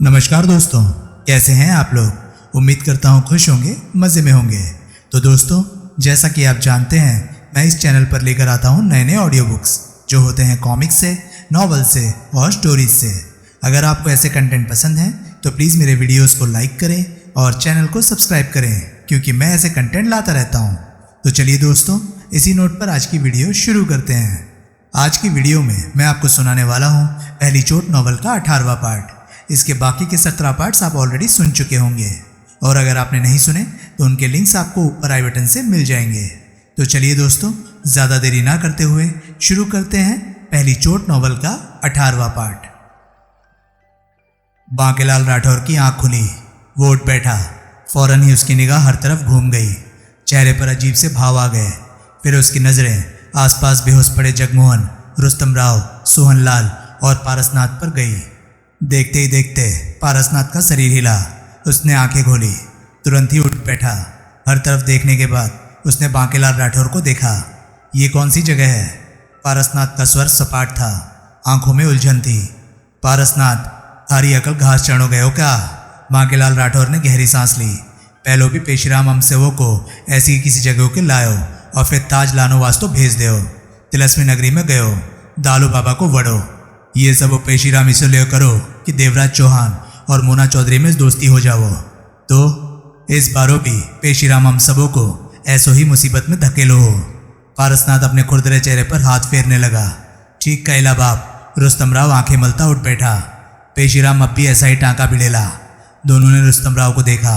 नमस्कार दोस्तों, कैसे हैं आप लोग। उम्मीद करता हूँ खुश होंगे, मज़े में होंगे। तो दोस्तों, जैसा कि आप जानते हैं, मैं इस चैनल पर लेकर आता हूँ नए नए ऑडियो बुक्स जो होते हैं कॉमिक्स से, नॉवल से और स्टोरीज से। अगर आपको ऐसे कंटेंट पसंद हैं तो प्लीज़ मेरे वीडियोस को लाइक करें और चैनल को सब्सक्राइब करें, क्योंकि मैं ऐसे कंटेंट लाता रहता हूँ। तो चलिए दोस्तों, इसी नोट पर आज की वीडियो शुरू करते हैं। आज की वीडियो में मैं आपको सुनाने वाला हूँ पहली चोट नॉवल का 18वां पार्ट। इसके बाकी के 17 पार्ट्स आप ऑलरेडी सुन चुके होंगे, और अगर आपने नहीं सुने तो उनके लिंक्स आपको ऊपर आई बटन से मिल जाएंगे। तो चलिए दोस्तों, ज़्यादा देरी ना करते हुए शुरू करते हैं पहली चोट नॉवल का 18वां पार्ट। बांकेलाल राठौर की आंख खुली, वो उठ बैठा। फौरन ही उसकी निगाह हर तरफ घूम गई। चेहरे पर अजीब से भाव आ गए। फिर उसकी नज़रें आसपास बेहोश पड़े जगमोहन, रुस्तम राव, सोहनलाल और पारसनाथ पर गई। देखते ही देखते पारसनाथ का शरीर हिला। उसने आंखें खोली, तुरंत ही उठ बैठा। हर तरफ देखने के बाद उसने बांकेलाल राठौर को देखा। ये कौन सी जगह है? पारसनाथ का स्वर सपाट था, आंखों में उलझन थी। पारसनाथ, थारी अकल घास चढ़ो गए हो क्या? बांकेलाल राठौर ने गहरी सांस ली। पहलो भी पेशीराम हम सेवों को ऐसी किसी जगह के लायो और फिर ताज लानो वास्तव भेज दो। तिलस्मी नगरी में गयो, दालू बाबा को वड़ो। ये सब वो पेशीराम इसलिए करो कि देवराज चौहान और मोना चौधरी में दोस्ती हो जाओ। तो इस बारों भी पेशीराम हम सबों को ऐसो ही मुसीबत में धकेलो हो। पारसनाथ अपने खुरदरे चेहरे पर हाथ फेरने लगा। ठीक कहला बाप। रुस्तम राव आंखें मलता उठ बैठा। पेशीराम अब भी ऐसा ही टाँका भिड़ेला। दोनों ने रुस्तम राव को देखा,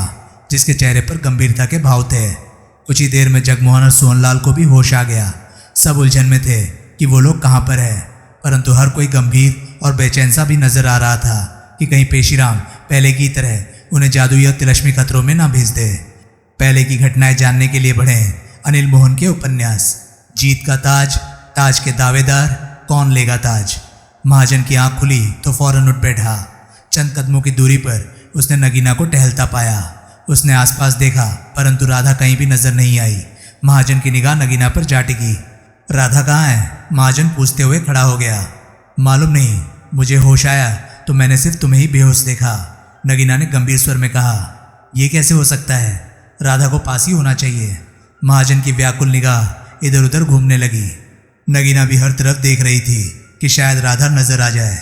जिसके चेहरे पर गंभीरता के भाव थे। कुछ ही देर में जगमोहन और सोहनलाल को भी होश आ गया। सब उलझन में थे कि वो लोग कहाँ पर है, परंतु हर कोई गंभीर और बेचैन सा भी नजर आ रहा था कि कहीं पेशीराम पहले की तरह उन्हें जादुई और तिलस्मी खतरों में ना भेज दे। पहले की घटनाएं जानने के लिए बढ़े अनिल मोहन के उपन्यास जीत का ताज, ताज के दावेदार, कौन लेगा ताज। महाजन की आंख खुली तो फौरन उठ बैठा। चंद कदमों की दूरी पर उसने नगीना को टहलता पाया। उसने आसपास देखा, परंतु राधा कहीं भी नजर नहीं आई। महाजन की निगाह नगीना पर जा टिकी। राधा कहाँ है? महाजन पूछते हुए खड़ा हो गया। मालूम नहीं, मुझे होश आया तो मैंने सिर्फ तुम्हें ही बेहोश देखा, नगीना ने गंभीर स्वर में कहा। यह कैसे हो सकता है? राधा को पास ही होना चाहिए। महाजन की व्याकुल निगाह इधर उधर घूमने लगी। नगीना भी हर तरफ देख रही थी कि शायद राधा नजर आ जाए।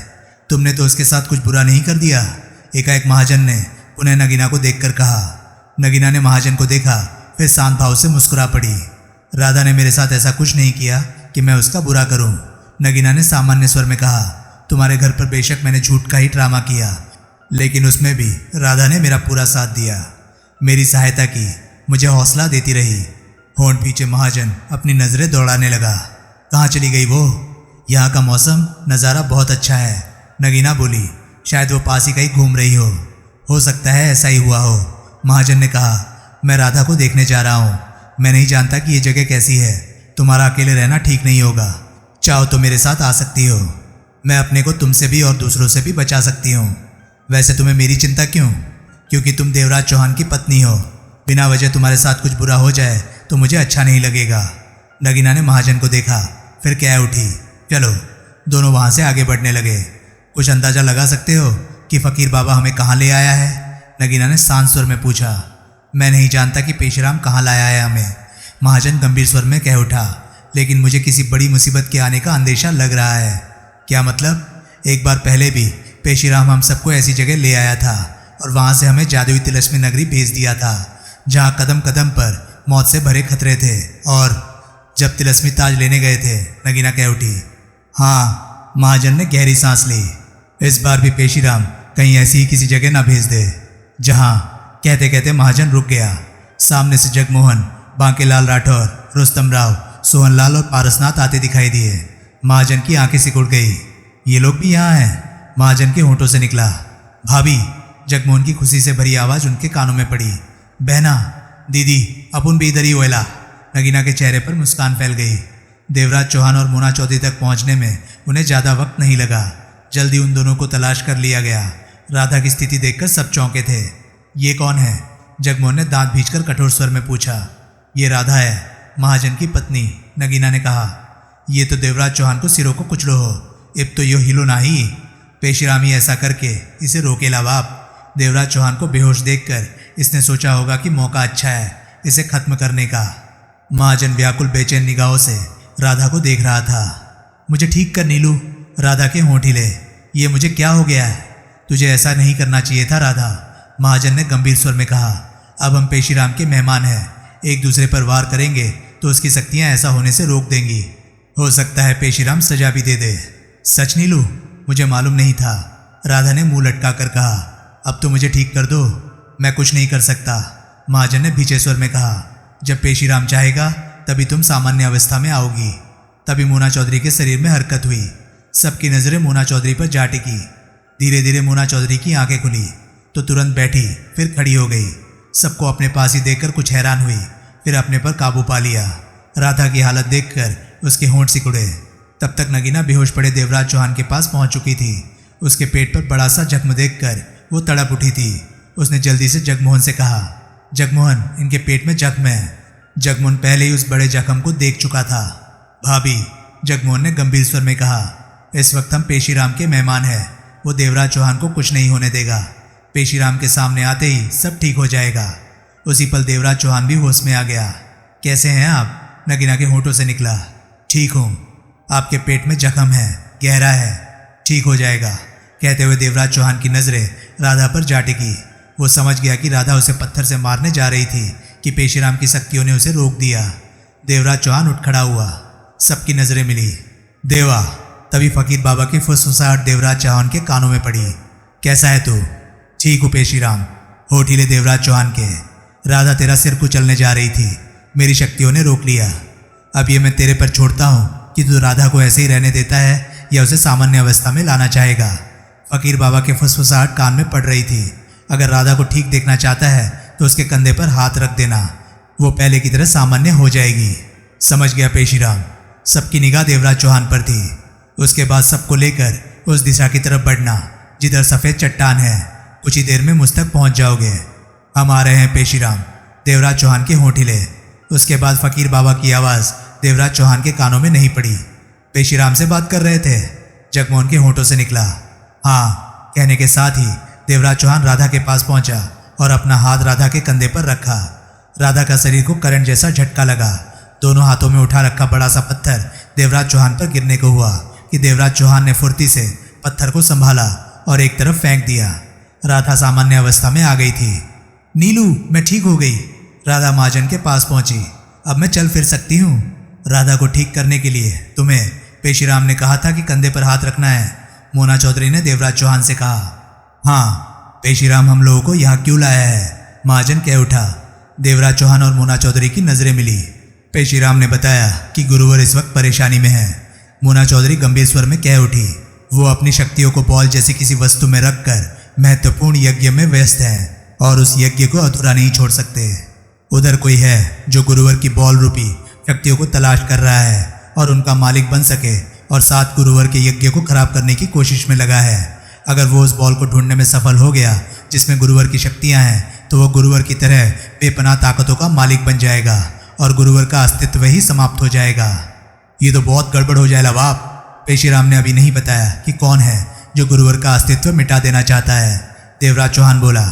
तुमने तो उसके साथ कुछ बुरा नहीं कर दिया? एकाएक महाजन ने उन्हें नगीना को देखकर कहा। नगीना ने महाजन को देखा, फिर शांत भाव से मुस्कुरा पड़ी। राधा ने मेरे साथ ऐसा कुछ नहीं किया कि मैं उसका बुरा करूं, नगीना ने सामान्य स्वर में कहा। तुम्हारे घर पर बेशक मैंने झूठ का ही ड्रामा किया, लेकिन उसमें भी राधा ने मेरा पूरा साथ दिया, मेरी सहायता की, मुझे हौसला देती रही। होंठ पीछे महाजन अपनी नज़रें दौड़ाने लगा। कहाँ चली गई वो? यहाँ का मौसम नज़ारा बहुत अच्छा है, नगीना बोली। शायद वो पास ही कहीं घूम रही हो सकता है ऐसा ही हुआ हो, महाजन ने कहा। मैं राधा को देखने जा रहा हूँ। मैं नहीं जानता कि ये जगह कैसी है। तुम्हारा अकेले रहना ठीक नहीं होगा। चाहो तो मेरे साथ आ सकती हो। मैं अपने को तुमसे भी और दूसरों से भी बचा सकती हूँ। वैसे तुम्हें मेरी चिंता क्यों? क्योंकि तुम देवराज चौहान की पत्नी हो। बिना वजह तुम्हारे साथ कुछ बुरा हो जाए तो मुझे अच्छा नहीं लगेगा। नगीना ने महाजन को देखा, फिर कह उठी। चलो। दोनों वहाँ से आगे बढ़ने लगे। कुछ अंदाज़ा लगा सकते हो कि फ़कीर बाबा हमें कहाँ ले आया है? नगीना ने शांत स्वर में पूछा। मैं नहीं जानता कि पेशीराम कहाँ लाया है हमें, महाजन गंभीर स्वर में कह उठा। लेकिन मुझे किसी बड़ी मुसीबत के आने का अंदेशा लग रहा है। क्या मतलब? एक बार पहले भी पेशीराम हम सबको ऐसी जगह ले आया था और वहाँ से हमें जादुई तिलस्मी नगरी भेज दिया था, जहाँ कदम कदम पर मौत से भरे खतरे थे। और जब तिलस्मी ताज लेने गए थे, नगीना कह उठी। हाँ, महाजन ने गहरी सांस ली। इस बार भी पेशीराम कहीं ऐसी ही किसी जगह ना भेज दे जहाँ। कहते कहते महाजन रुक गया। सामने से जगमोहन, बांकेलाल राठौर, रुस्तम राव, सोहनलाल और पारसनाथ आते दिखाई दिए। महाजन की आंखें सिकुड़ गई। ये लोग भी यहाँ हैं? महाजन के होंठों से निकला। भाभी, जगमोहन की खुशी से भरी आवाज़ उनके कानों में पड़ी। बहना, दीदी, अपन भी इधर ही होएला। नगीना के चेहरे पर मुस्कान फैल गई। देवराज चौहान और मोना चौधरी तक पहुँचने में उन्हें ज़्यादा वक्त नहीं लगा। जल्दी उन दोनों को तलाश कर लिया गया। राधा की स्थिति देखकर सब चौंके थे। ये कौन है? जगमोहन ने दांत भींचकर कठोर स्वर में पूछा। ये राधा है, महाजन की पत्नी, नगीना ने कहा। ये तो देवराज चौहान को सिरों को कुचलो हो। अब तो यो हिलो ना ही। पेशीरामी ऐसा करके इसे रोकेला बाप। देवराज चौहान को बेहोश देखकर इसने सोचा होगा कि मौका अच्छा है इसे खत्म करने का। महाजन व्याकुल बेचैन निगाहों से राधा को देख रहा था। मुझे ठीक कर नीलू। राधा के होंठ हिले। ये मुझे क्या हो गया है? तुझे ऐसा नहीं करना चाहिए था राधा, महाजन ने गंभीर स्वर में कहा। अब हम पेशीराम के मेहमान हैं, एक दूसरे पर वार करेंगे तो उसकी शक्तियां ऐसा होने से रोक देंगी। हो सकता है पेशीराम सजा भी दे दे। सच नीलू? मुझे मालूम नहीं था, राधा ने मुंह लटका कर कहा। अब तो मुझे ठीक कर दो। मैं कुछ नहीं कर सकता, महाजन ने भीचे स्वर में कहा। जब पेशीराम चाहेगा तभी तुम सामान्य अवस्था में आओगी। तभी मोना चौधरी के शरीर में हरकत हुई। सबकी नजरें मोना चौधरी पर जा टिकी। धीरे धीरे मोना चौधरी की आंखें खुली तो तुरंत बैठी, फिर खड़ी हो गई। सबको अपने पास ही देखकर कुछ हैरान हुई, फिर अपने पर काबू पा लिया। राधा की हालत देखकर उसके होंठ सिकुड़े। तब तक नगीना बेहोश पड़े देवराज चौहान के पास पहुंच चुकी थी। उसके पेट पर बड़ा सा जख्म देखकर वो तड़प उठी थी। उसने जल्दी से जगमोहन से कहा, जगमोहन, इनके पेट में जख्म है। जगमोहन पहले ही उस बड़े जख्म को देख चुका था। भाभी, जगमोहन ने गंभीर स्वर में कहा, इस वक्त हम पेशीराम के मेहमान हैं। वो देवराज चौहान को कुछ नहीं होने देगा। पेशीराम के सामने आते ही सब ठीक हो जाएगा। उसी पल देवराज चौहान भी होश में आ गया। कैसे हैं आप? नगीना के होंठों से निकला। ठीक हूँ। आपके पेट में जख्म है, गहरा है, ठीक हो जाएगा। कहते हुए देवराज चौहान की नज़रें राधा पर जा टिकी। वो समझ गया कि राधा उसे पत्थर से मारने जा रही थी कि पेशीराम की शक्तियों ने उसे रोक दिया। देवराज चौहान उठ खड़ा हुआ। सबकी नज़रें मिली। देवा। तभी फकीर बाबा की फुसफुसाहट देवराज चौहान के कानों में पड़ी। कैसा है तू? ठीक हूँ पेशीराम। होठ हिले देवराज चौहान के। राधा तेरा सिर कुचलने जा रही थी, मेरी शक्तियों ने रोक लिया। अब ये मैं तेरे पर छोड़ता हूँ कि तू राधा को ऐसे ही रहने देता है या उसे सामान्य अवस्था में लाना चाहेगा। फकीर बाबा के फुसफुसाहट कान में पड़ रही थी। अगर राधा को ठीक देखना चाहता है तो उसके कंधे पर हाथ रख देना, वो पहले की तरह सामान्य हो जाएगी। समझ गया पेशीराम। सबकी निगाह देवराज चौहान पर थी। उसके बाद सबको लेकर उस दिशा की तरफ बढ़ना जिधर सफ़ेद चट्टान है। कुछ ही देर में मुझ तक पहुँच जाओगे। हम आ रहे हैं पेशीराम। देवराज चौहान के होंठ हिले। उसके बाद फकीर बाबा की आवाज़ देवराज चौहान के कानों में नहीं पड़ी। पेशीराम से बात कर रहे थे? जगमोहन के होंठों से निकला। हाँ, कहने के साथ ही देवराज चौहान राधा के पास पहुंचा और अपना हाथ राधा के कंधे पर रखा। राधा का शरीर को करंट जैसा झटका लगा। दोनों हाथों में उठा रखा बड़ा सा पत्थर देवराज चौहान पर गिरने को हुआ कि देवराज चौहान ने फुर्ती से पत्थर को संभाला और एक तरफ फेंक दिया। राधा सामान्य अवस्था में आ गई थी। नीलू, मैं ठीक हो गई। राधा महाजन के पास पहुंची। अब मैं चल फिर सकती हूँ। राधा को ठीक करने के लिए तुम्हें पेशीराम ने कहा था कि कंधे पर हाथ रखना है, मोना चौधरी ने देवराज चौहान से कहा। हाँ, पेशीराम हम लोगों को यहाँ क्यों लाया है? महाजन कह उठा। देवराज चौहान और मोना चौधरी की नजरें मिली। पेशीराम ने बताया कि गुरुवर इस वक्त परेशानी में है। मोना चौधरी गंभीर स्वर में कह उठी। वो अपनी शक्तियों को बॉल जैसी किसी वस्तु में रखकर महत्वपूर्ण यज्ञ में व्यस्त हैं और उस यज्ञ को अधूरा नहीं छोड़ सकते। उधर कोई है जो गुरुवर की बॉल रूपी शक्तियों को तलाश कर रहा है और उनका मालिक बन सके और साथ गुरुवर के यज्ञ को खराब करने की कोशिश में लगा है। अगर वो उस बॉल को ढूंढने में सफल हो गया जिसमें गुरुवर की शक्तियां हैं तो वो गुरुवर की तरह बेपनाह ताकतों का मालिक बन जाएगा और गुरुवर का अस्तित्व ही समाप्त हो जाएगा। ये तो बहुत गड़बड़ हो जाएगा बाप। पेशीराम ने अभी नहीं बताया कि कौन है जो गुरुवर का अस्तित्व मिटा देना चाहता है। देवराज चौहान बोला।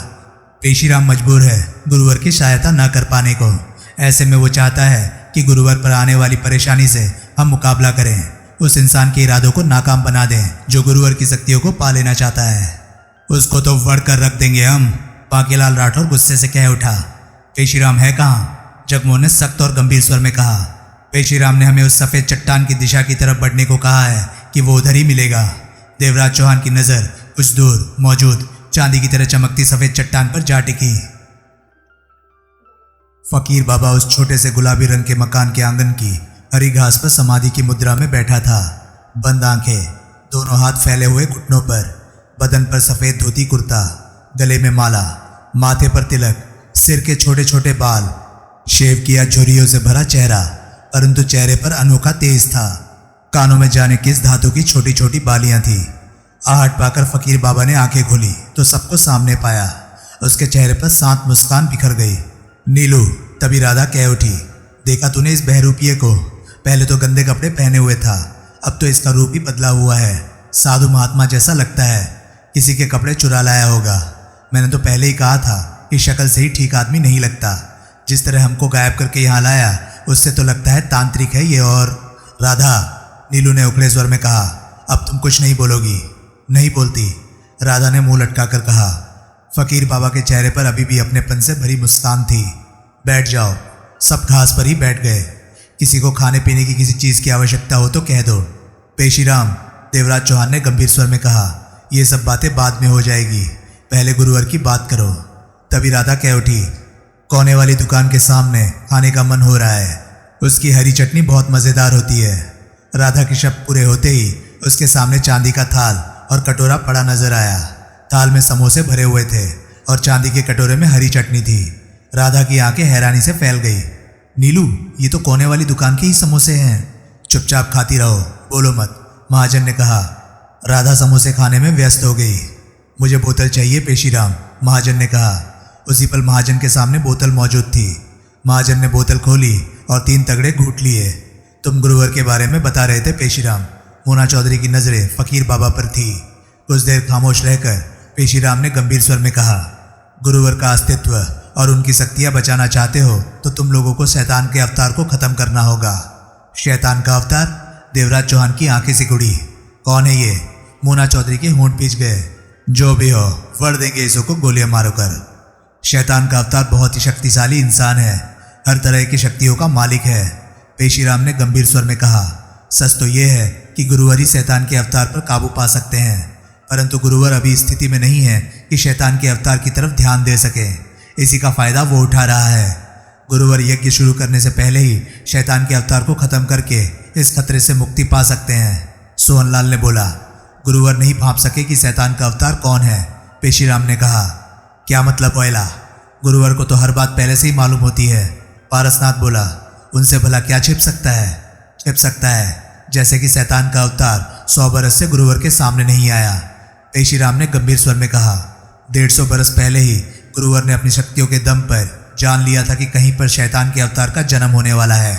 पेशीराम मजबूर है गुरुवर की सहायता न कर पाने को। ऐसे में वो चाहता है कि गुरुवर पर आने वाली परेशानी से हम मुकाबला करें, उस इंसान के इरादों को नाकाम बना दें जो गुरुवर की शक्तियों को पा लेना चाहता है। उसको तो वड़ कर रख देंगे हम। बांकीलाल राठौर गुस्से से कह उठा। पेशीराम है कहाँ? जगमोहन ने सख्त और गंभीर स्वर में कहा। पेशीराम ने हमें उस सफ़ेद चट्टान की दिशा की तरफ बढ़ने को कहा है कि वो उधर ही मिलेगा। देवराज चौहान की नज़र कुछ दूर मौजूद चांदी की तरह चमकती सफ़ेद चट्टान पर जा टिकी। फकीर बाबा उस छोटे से गुलाबी रंग के मकान के आंगन की हरी घास पर समाधि की मुद्रा में बैठा था। बंद आंखें, दोनों हाथ फैले हुए घुटनों पर, बदन पर सफ़ेद धोती कुर्ता, गले में माला, माथे पर तिलक, सिर के छोटे छोटे बाल, शेव किया झुर्रियों से भरा चेहरा, परंतु चेहरे पर अनोखा तेज था। कानों में जाने किस धातु की छोटी छोटी बालियां थी। आहट पाकर फकीर बाबा ने आंखें खोली तो सबको सामने पाया। उसके चेहरे पर शांत मुस्कान बिखर गई। नीलू, तभी राधा कह उठी। देखा तूने इस बहरूपिये को? पहले तो गंदे कपड़े पहने हुए था, अब तो इसका रूप ही बदला हुआ है। साधु महात्मा जैसा लगता है। किसी के कपड़े चुरा लाया होगा। मैंने तो पहले ही कहा था कि शक्ल से ही ठीक आदमी नहीं लगता। जिस तरह हमको गायब करके यहाँ लाया उससे तो लगता है तांत्रिक है ये। और राधा, नीलू ने उखड़े स्वर में कहा, अब तुम कुछ नहीं बोलोगी? नहीं बोलती, राधा ने मुंह लटका कर कहा। फकीर बाबा के चेहरे पर अभी भी अपनेपन से भरी मुस्कान थी। बैठ जाओ। सब घास पर ही बैठ गए। किसी को खाने पीने की किसी चीज़ की आवश्यकता हो तो कह दो। पेशीराम, देवराज चौहान ने गंभीर स्वर में कहा, ये सब बातें बाद में हो जाएगी, पहले गुरुवर की बात करो। तभी राधा कह उठी, कोने वाली दुकान के सामने खाने का मन हो रहा है, उसकी हरी चटनी बहुत मज़ेदार होती है। राधा के शब्द पूरे होते ही उसके सामने चांदी का थाल और कटोरा पड़ा नजर आया। थाल में समोसे भरे हुए थे और चांदी के कटोरे में हरी चटनी थी। राधा की आंखें हैरानी से फैल गई। नीलू, ये तो कोने वाली दुकान के ही समोसे हैं। चुपचाप खाती रहो, बोलो मत, महाजन ने कहा। राधा समोसे खाने में व्यस्त हो गई। मुझे बोतल चाहिए पेशीराम, महाजन ने कहा। उसी पल महाजन के सामने बोतल मौजूद थी। महाजन ने बोतल खोली और 3 तगड़े घूंट लिए। तुम गुरुवर के बारे में बता रहे थे पेशीराम। मोना चौधरी की नज़रें फकीर बाबा पर थी। कुछ देर खामोश रहकर पेशीराम ने गंभीर स्वर में कहा, गुरुवर का अस्तित्व और उनकी शक्तियाँ बचाना चाहते हो तो तुम लोगों को शैतान के अवतार को ख़त्म करना होगा। शैतान का अवतार? देवराज चौहान की आंखें सिकुड़ी। कौन है ये? मोना चौधरी के होंठ भींच गए। जो भी हो, वर देंगे इसो को गोलियां मारो कर। शैतान का अवतार बहुत ही शक्तिशाली इंसान है, हर तरह की शक्तियों का मालिक है, पेशीराम ने गंभीर स्वर में कहा। सच तो ये है कि गुरुवर ही शैतान के अवतार पर काबू पा सकते हैं, परंतु गुरुवर अभी स्थिति में नहीं है कि शैतान के अवतार की तरफ ध्यान दे सके। इसी का फायदा वो उठा रहा है। गुरुवर यज्ञ शुरू करने से पहले ही शैतान के अवतार को खत्म करके इस खतरे से मुक्ति पा सकते हैं। सोहनलाल ने बोला। गुरुवर नहीं भांप सके कि शैतान का अवतार कौन है, पेशीराम ने कहा। क्या मतलब ओयला? गुरुवर को तो हर बात पहले से ही मालूम होती है, पारसनाथ बोला। उनसे भला क्या छिप सकता है? छिप सकता है जैसे कि शैतान का अवतार 100 बरस से गुरुवर के सामने नहीं आया, पेशीराम ने गंभीर स्वर में कहा। 150 बरस पहले ही गुरुवर ने अपनी शक्तियों के दम पर जान लिया था कि कहीं पर शैतान के अवतार का जन्म होने वाला है।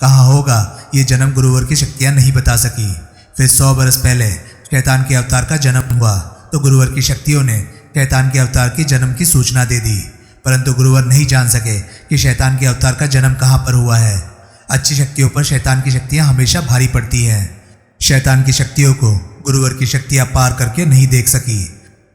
कहाँ होगा ये जन्म गुरुवर की शक्तियाँ नहीं बता सकी। फिर 100 बरस पहले शैतान के अवतार का जन्म हुआ तो गुरुवर की शक्तियों ने शैतान के अवतार की जन्म की सूचना दे दी, परंतु गुरुवर नहीं जान सके कि शैतान के अवतार का जन्म कहाँ पर हुआ है। अच्छी शक्तियों पर शैतान की शक्तियाँ हमेशा भारी पड़ती हैं। शैतान की शक्तियों को गुरुवर की शक्तियाँ पार करके नहीं देख सकी।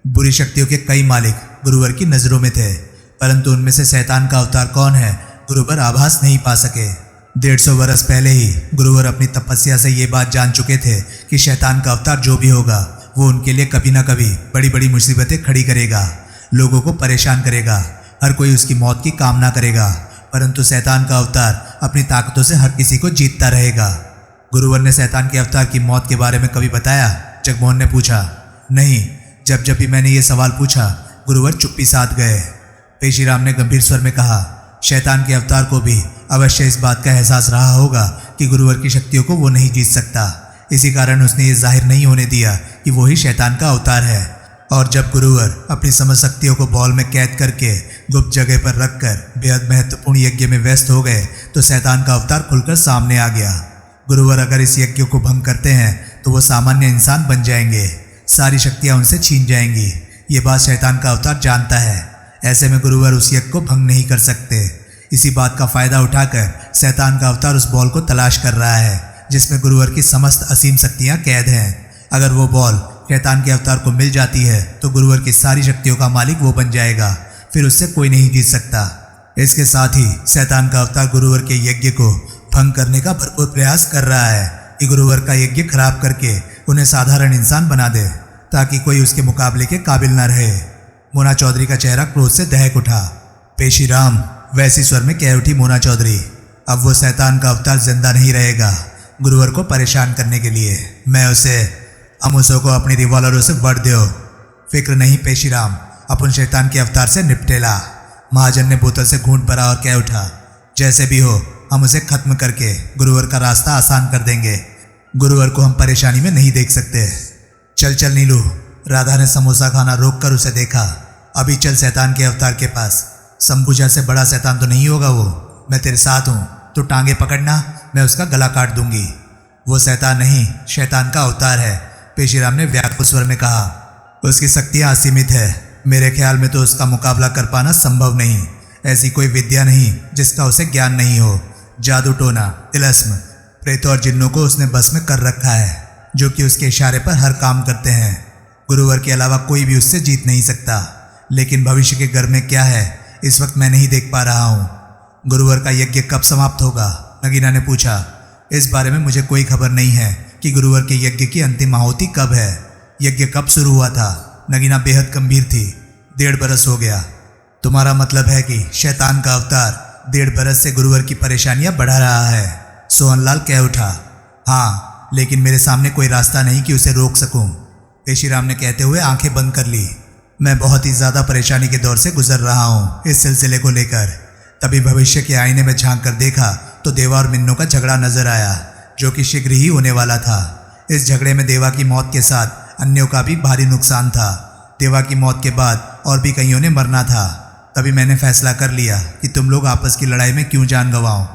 बुरी शक्तियों के कई मालिक गुरुवर की नज़रों में थे, परंतु उनमें से शैतान का अवतार कौन है गुरुवर आभास नहीं पा सके। 150 बरस पहले ही गुरुवर अपनी तपस्या से ये बात जान चुके थे कि शैतान का अवतार जो भी होगा वो उनके लिए कभी ना कभी बड़ी बड़ी मुसीबतें खड़ी करेगा, लोगों को परेशान करेगा, हर कोई उसकी मौत की कामना करेगा, परंतु शैतान का अवतार अपनी ताकतों से हर किसी को जीतता रहेगा। गुरुवर ने शैतान के अवतार की मौत के बारे में कभी बताया? जगमोहन ने पूछा। नहीं, जब भी मैंने ये सवाल पूछा गुरुवर चुप्पी साध गए, पेशीराम ने गंभीर स्वर में कहा। शैतान के अवतार को भी अवश्य इस बात का एहसास रहा होगा कि गुरुवर की शक्तियों को वो नहीं जीत सकता, इसी कारण उसने ये जाहिर नहीं होने दिया कि वो ही शैतान का अवतार है। और जब गुरुवर अपनी समझ शक्तियों को बॉल में कैद करके गुप्त जगह पर रखकर बेहद महत्वपूर्ण यज्ञ में व्यस्त हो गए तो शैतान का अवतार खुलकर सामने आ गया। गुरुवर अगर इस यज्ञ को भंग करते हैं तो वो सामान्य इंसान बन जाएंगे, सारी शक्तियाँ उनसे छीन जाएंगी। ये बात शैतान का अवतार जानता है, ऐसे में गुरुवर उस यज्ञ को भंग नहीं कर सकते। इसी बात का फायदा उठाकर शैतान का अवतार उस बॉल को तलाश कर रहा है जिसमें गुरुवर की समस्त असीम शक्तियाँ कैद हैं। अगर वो बॉल शैतान के अवतार को मिल जाती है तो गुरुवर की सारी शक्तियों का मालिक वो बन जाएगा, फिर उससे कोई नहीं जीत सकता। इसके साथ ही शैतान का अवतार गुरुवर के यज्ञ को भंग करने का भरपूर प्रयास कर रहा है कि गुरुवर का यज्ञ खराब करके उन्हें साधारण इंसान बना दे ताकि कोई उसके मुकाबले के काबिल न रहे। मोना चौधरी का चेहरा क्रोध से दहक उठा। पेशीराम, वैसी स्वर में कह उठी मोना चौधरी। अब वो शैतान का अवतार जिंदा नहीं रहेगा गुरुवर को परेशान करने के लिए। मैं उसे अमुसों को अपनी रिवॉल्वरों से बढ़ दो। फिक्र नहीं पेशीराम, अपन शैतान के अवतार से निपटेला। महाजन ने बोतल से घूंट भरा और कह उठा, जैसे भी हो हम उसे खत्म करके गुरुवर का रास्ता आसान कर देंगे। गुरुवर को हम परेशानी में नहीं देख सकते। चल चल नीलू, राधा ने समोसा खाना रोक कर उसे देखा। अभी चल शैतान के अवतार के पास। शंभुजा से बड़ा शैतान तो नहीं होगा वो। मैं तेरे साथ हूँ, तो टांगे पकड़ना, मैं उसका गला काट दूंगी। वो शैतान नहीं, शैतान का अवतार है, पेशीराम ने व्याकुल स्वर में कहा। उसकी शक्तियाँ असीमित है, मेरे ख्याल में तो उसका मुकाबला कर पाना संभव नहीं। ऐसी कोई विद्या नहीं जिसका उसे ज्ञान नहीं हो। जादू टोना, तिलस्म, प्रेतों और जिन्नों को उसने बस में कर रखा है, जो कि उसके इशारे पर हर काम करते हैं। गुरुवर के अलावा कोई भी उससे जीत नहीं सकता। लेकिन भविष्य के घर में क्या है इस वक्त मैं नहीं देख पा रहा हूँ। गुरुवर का यज्ञ कब समाप्त होगा? नगीना ने पूछा। इस बारे में मुझे कोई खबर नहीं है कि गुरुवर के यज्ञ की अंतिम आहुति कब है। यज्ञ कब शुरू हुआ था? नगीना बेहद गंभीर थी। 1.5 बरस हो गया। तुम्हारा मतलब है कि शैतान का अवतार 1.5 बरस से गुरुवर की परेशानियां बढ़ा रहा है? सोहनलाल कह उठा। हाँ, लेकिन मेरे सामने कोई रास्ता नहीं कि उसे रोक सकूं। पेशीराम ने कहते हुए आंखें बंद कर ली। मैं बहुत ही ज़्यादा परेशानी के दौर से गुजर रहा हूँ इस सिलसिले को लेकर। तभी भविष्य के आईने में झांक कर देखा तो देवा और मिन्नों का झगड़ा नजर आया, जो कि शीघ्र ही होने वाला था। इस झगड़े में देवा की मौत के साथ अन्यों का भी भारी नुकसान था। देवा की मौत के बाद और भी कईयों ने मरना था। तभी मैंने फैसला कर लिया कि तुम लोग आपस की लड़ाई में क्यों जान गंवाओ।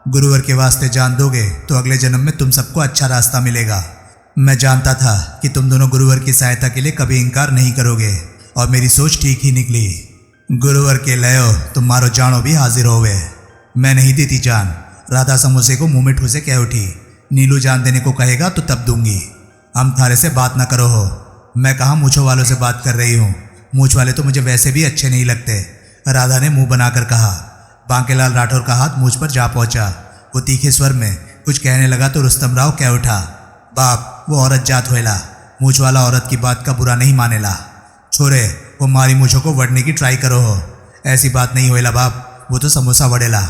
गुरुवर के वास्ते जान दोगे तो अगले जन्म में तुम सबको अच्छा रास्ता मिलेगा। मैं जानता था कि तुम दोनों गुरुवर की सहायता के लिए कभी इनकार नहीं करोगे और मेरी सोच ठीक ही निकली। गुरुवर के लयो तुम मारो जानो भी हाजिर होवे। मैं नहीं देती जान। राधा समोसे को मुंह में ठूसे कह उठी। नीलू जान देने को कहेगा तो तब दूंगी। हम थारे से बात ना करो हो। मैं कहाँ मूछों वालों से बात कर रही हूँ। मूछ वाले तो मुझे वैसे भी अच्छे नहीं लगते, राधा ने मुंह बनाकर कहा। बांकेलाल राठौर का हाथ मूछ पर जा पहुंचा। वो तीखे स्वर में कुछ कहने लगा तो रुस्तम राव कह उठा। बाप, वो औरत जात होएला, मूछ वाला औरत की बात का बुरा नहीं मानेला। छोरे, वो मारी मूछों को वड़ने की ट्राई करो हो। ऐसी बात नहीं होएला बाप, वो तो समोसा वड़ेला।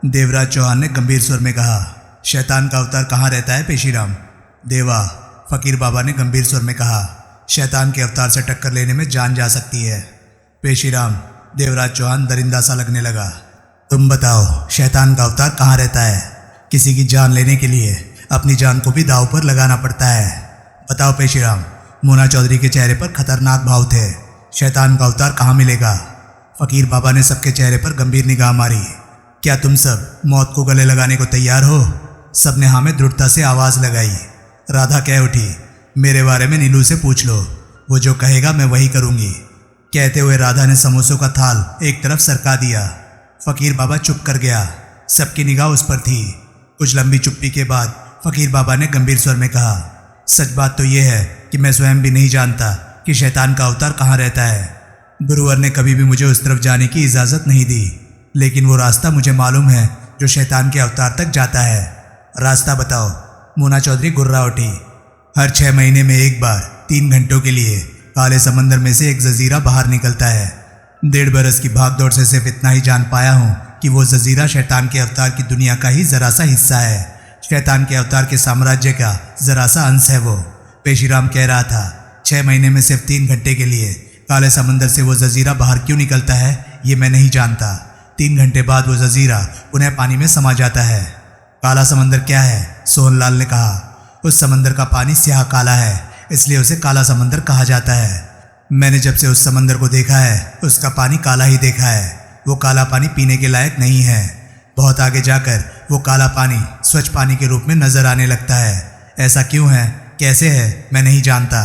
देवराज चौहान ने गंभीर स्वर में कहा। शैतान का अवतार कहाँ रहता है पेशीराम? देवा, फकीर बाबा ने गंभीर स्वर में कहा। शैतान के अवतार से टक्कर लेने में जान जा सकती है। पेशीराम, देवराज चौहान दरिंदा सा लगने लगा। तुम बताओ, शैतान का अवतार कहाँ रहता है? किसी की जान लेने के लिए अपनी जान को भी दांव पर लगाना पड़ता है। बताओ पेशीराम। मोना चौधरी के चेहरे पर खतरनाक भाव थे। शैतान का अवतार कहाँ मिलेगा? फकीर बाबा ने सबके चेहरे पर गंभीर निगाह मारी। क्या तुम सब मौत को गले लगाने को तैयार हो? सबने हाँ में दृढ़ता से आवाज लगाई। राधा कह उठी। मेरे बारे में नीलू से पूछ लो, वो जो कहेगा मैं वही करूंगी। कहते हुए राधा ने समोसों का थाल एक तरफ सरका दिया। फकीर बाबा चुप कर गया। सबकी निगाह उस पर थी। कुछ लंबी चुप्पी के बाद फकीर बाबा ने गंभीर स्वर में कहा। सच बात तो यह है कि मैं स्वयं भी नहीं जानता कि शैतान का अवतार कहाँ रहता है। गुरुवर ने कभी भी मुझे उस तरफ जाने की इजाज़त नहीं दी, लेकिन वो रास्ता मुझे मालूम है जो शैतान के अवतार तक जाता है। रास्ता बताओ। मोना चौधरी गुर्रा उठी। हर 6 महीने में एक बार 3 घंटों के लिए काले समंदर में से एक जजीरा बाहर निकलता है। 1.5 बरस की भागदौड़ से सिर्फ इतना ही जान पाया हूँ कि वो जजीरा शैतान के अवतार की दुनिया का ही जरा सा हिस्सा है। शैतान के अवतार के साम्राज्य का जरा सा अंश है वो। पेशीराम कह रहा था। 6 महीने में सिर्फ 3 घंटे के लिए काले समंदर से वो जजीरा बाहर क्यों निकलता है ये मैं नहीं जानता। 3 घंटे बाद वो जजीरा पुनः पानी में समा जाता है। काला समंदर क्या है? सोहनलाल ने कहा। उस समंदर का पानी स्याह काला है, इसलिए उसे काला समंदर कहा जाता है। मैंने जब से उस समंदर को देखा है उसका पानी काला ही देखा है। वो काला पानी पीने के लायक नहीं है। बहुत आगे जाकर वो काला पानी स्वच्छ पानी के रूप में नजर आने लगता है। ऐसा क्यों है, कैसे है, मैं नहीं जानता।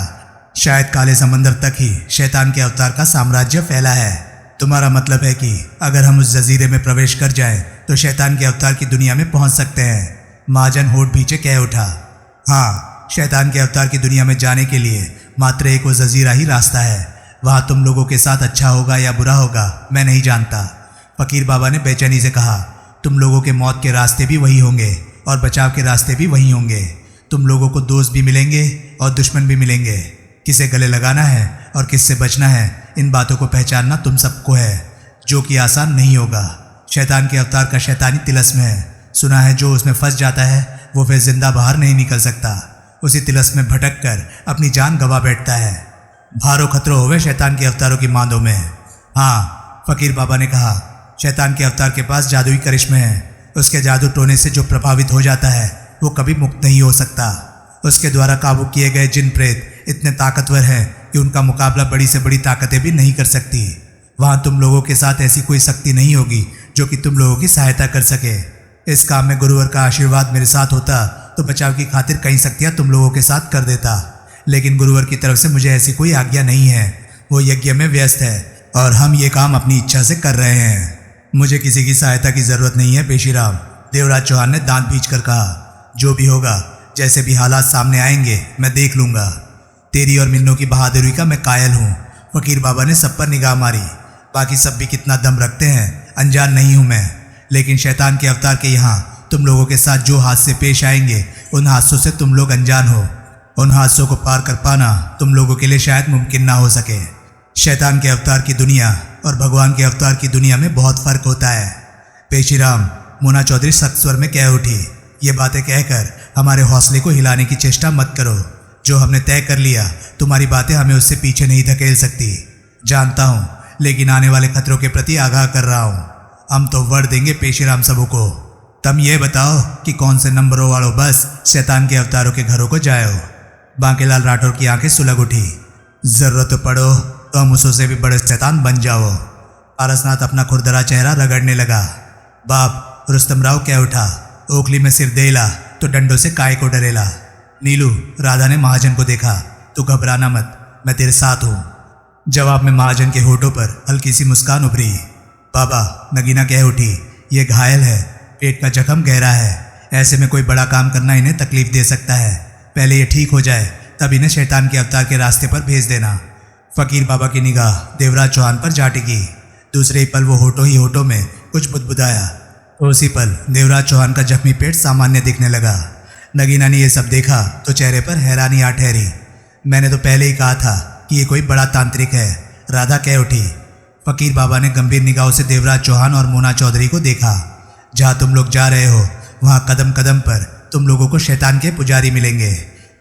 शायद काले समंदर तक ही शैतान के अवतार का साम्राज्य फैला है। तुम्हारा मतलब है कि अगर हम उस जजीरे में प्रवेश कर जाएं तो शैतान के अवतार की दुनिया में पहुंच सकते हैं। महाजन होठ भींचे कह उठा। हाँ, शैतान के अवतार की दुनिया में जाने के लिए मात्र एक वो जजीरा ही रास्ता है। वहाँ तुम लोगों के साथ अच्छा होगा या बुरा होगा मैं नहीं जानता। फकीर बाबा ने बेचैनी से कहा। तुम लोगों के मौत के रास्ते भी वही होंगे और बचाव के रास्ते भी वही होंगे। तुम लोगों को दोस्त भी मिलेंगे और दुश्मन भी मिलेंगे। किसे गले लगाना है और किससे बचना है, इन बातों को पहचानना तुम सबको है, जो कि आसान नहीं होगा। शैतान के अवतार का शैतानी तिलस्म है। सुना है जो उसमें फंस जाता है वो फिर जिंदा बाहर नहीं निकल सकता। उसी तिलस्म में भटक कर अपनी जान गंवा बैठता है। भारो खतरो होवे शैतान के अवतारों की मांदों में। हाँ, फकीर बाबा ने कहा। शैतान के अवतार के पास जादुई करिश्मे हैं। उसके जादू टोने से जो प्रभावित हो जाता है वो कभी मुक्त नहीं हो सकता। उसके द्वारा काबू किए गए जिन प्रेत इतने ताकतवर हैं कि उनका मुकाबला बड़ी से बड़ी ताकतें भी नहीं कर सकती। वहाँ तुम लोगों के साथ ऐसी कोई शक्ति नहीं होगी जो कि तुम लोगों की सहायता कर सके। इस काम में गुरुवर का आशीर्वाद मेरे साथ होता तो बचाव की खातिर कई शक्तियाँ तुम लोगों के साथ कर देता, लेकिन गुरुवर की तरफ से मुझे ऐसी कोई आज्ञा नहीं है। वो यज्ञ में व्यस्त है और हम ये काम अपनी इच्छा से कर रहे हैं। मुझे किसी की सहायता की जरूरत नहीं है पेशीराम, देवराज चौहान ने दांत भींचकर कहा। जो भी होगा, जैसे भी हालात सामने आएंगे मैं देख लूंगा। तेरी और मिन्नों की बहादुरी का मैं कायल हूँ। फकीर बाबा ने सब पर निगाह मारी। बाकी सब भी कितना दम रखते हैं, अनजान नहीं हूँ मैं, लेकिन शैतान के अवतार के यहाँ तुम लोगों के साथ जो हादसे पेश आएंगे उन हादसों से तुम लोग अनजान हो। उन हादसों को पार कर पाना तुम लोगों के लिए शायद मुमकिन ना हो सके। शैतान के अवतार की दुनिया और भगवान के अवतार की दुनिया में बहुत फर्क होता है। पेशीराम, मोना चौधरी सख्त स्वर में कह उठी। ये बातें कहकर हमारे हौसले को हिलाने की चेष्टा मत करो। जो हमने तय कर लिया, तुम्हारी बातें हमें उससे पीछे नहीं धकेल सकती। जानता हूँ, लेकिन आने वाले खतरों के प्रति आगाह कर रहा हूँ। हम तो वर देंगे पेशीराम सबों को। तुम ये बताओ कि कौन से नंबरों वालों बस शैतान के अवतारों के घरों को जाओ। बांकेलाल राठौर की आंखें सुलग उठी। जरूरत पड़ो तो हम उससे भी बड़े शैतान बन जाओ। पारसनाथ अपना खुरदरा चेहरा रगड़ने लगा। बाप, रुस्तम राव कह उठा। ओखली में सिर देला तो डंडों से काय को डरेला। नीलू, राधा ने महाजन को देखा। तू घबराना मत, मैं तेरे साथ हूँ। जवाब में महाजन के होठों पर हल्की सी मुस्कान उभरी। बाबा, नगीना कह उठी, ये घायल है, पेट का जख्म गहरा है। ऐसे में कोई बड़ा काम करना इन्हें तकलीफ दे सकता है। पहले ये ठीक हो जाए, तब इन्हें शैतान के अवतार के रास्ते पर भेज देना। फकीर बाबा की निगाह देवराज चौहान पर जा टिकी। दूसरे ही पल वो होठों ही होठों में कुछ बुदबुदाया। उसी पल देवराज चौहान का जख्मी पेट सामान्य दिखने लगा। नगीना ने यह सब देखा तो चेहरे पर हैरानी आ ठहरी। मैंने तो पहले ही कहा था कि ये कोई बड़ा तांत्रिक है, राधा कह उठी। फकीर बाबा ने गंभीर निगाहों से देवराज चौहान और मोना चौधरी को देखा। जहाँ तुम लोग जा रहे हो वहाँ कदम कदम पर तुम लोगों को शैतान के पुजारी मिलेंगे।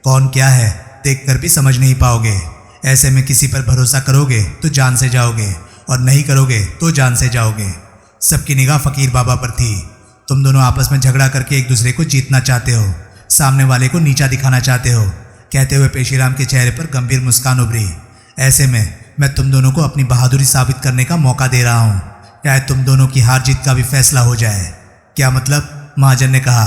कौन क्या है देखकर भी समझ नहीं पाओगे। ऐसे में किसी पर भरोसा करोगे तो जान से जाओगे और नहीं करोगे तो जान से जाओगे। सबकी निगाह फकीर बाबा पर थी। तुम दोनों आपस में झगड़ा करके एक दूसरे को जीतना चाहते हो, सामने वाले को नीचा दिखाना चाहते हो, कहते हुए पेशीराम के चेहरे पर गंभीर मुस्कान उभरी। ऐसे में मैं तुम दोनों को अपनी बहादुरी साबित करने का मौका दे रहा हूँ। शायद तुम दोनों की हार जीत का भी फैसला हो जाए। क्या मतलब? महाजन ने कहा।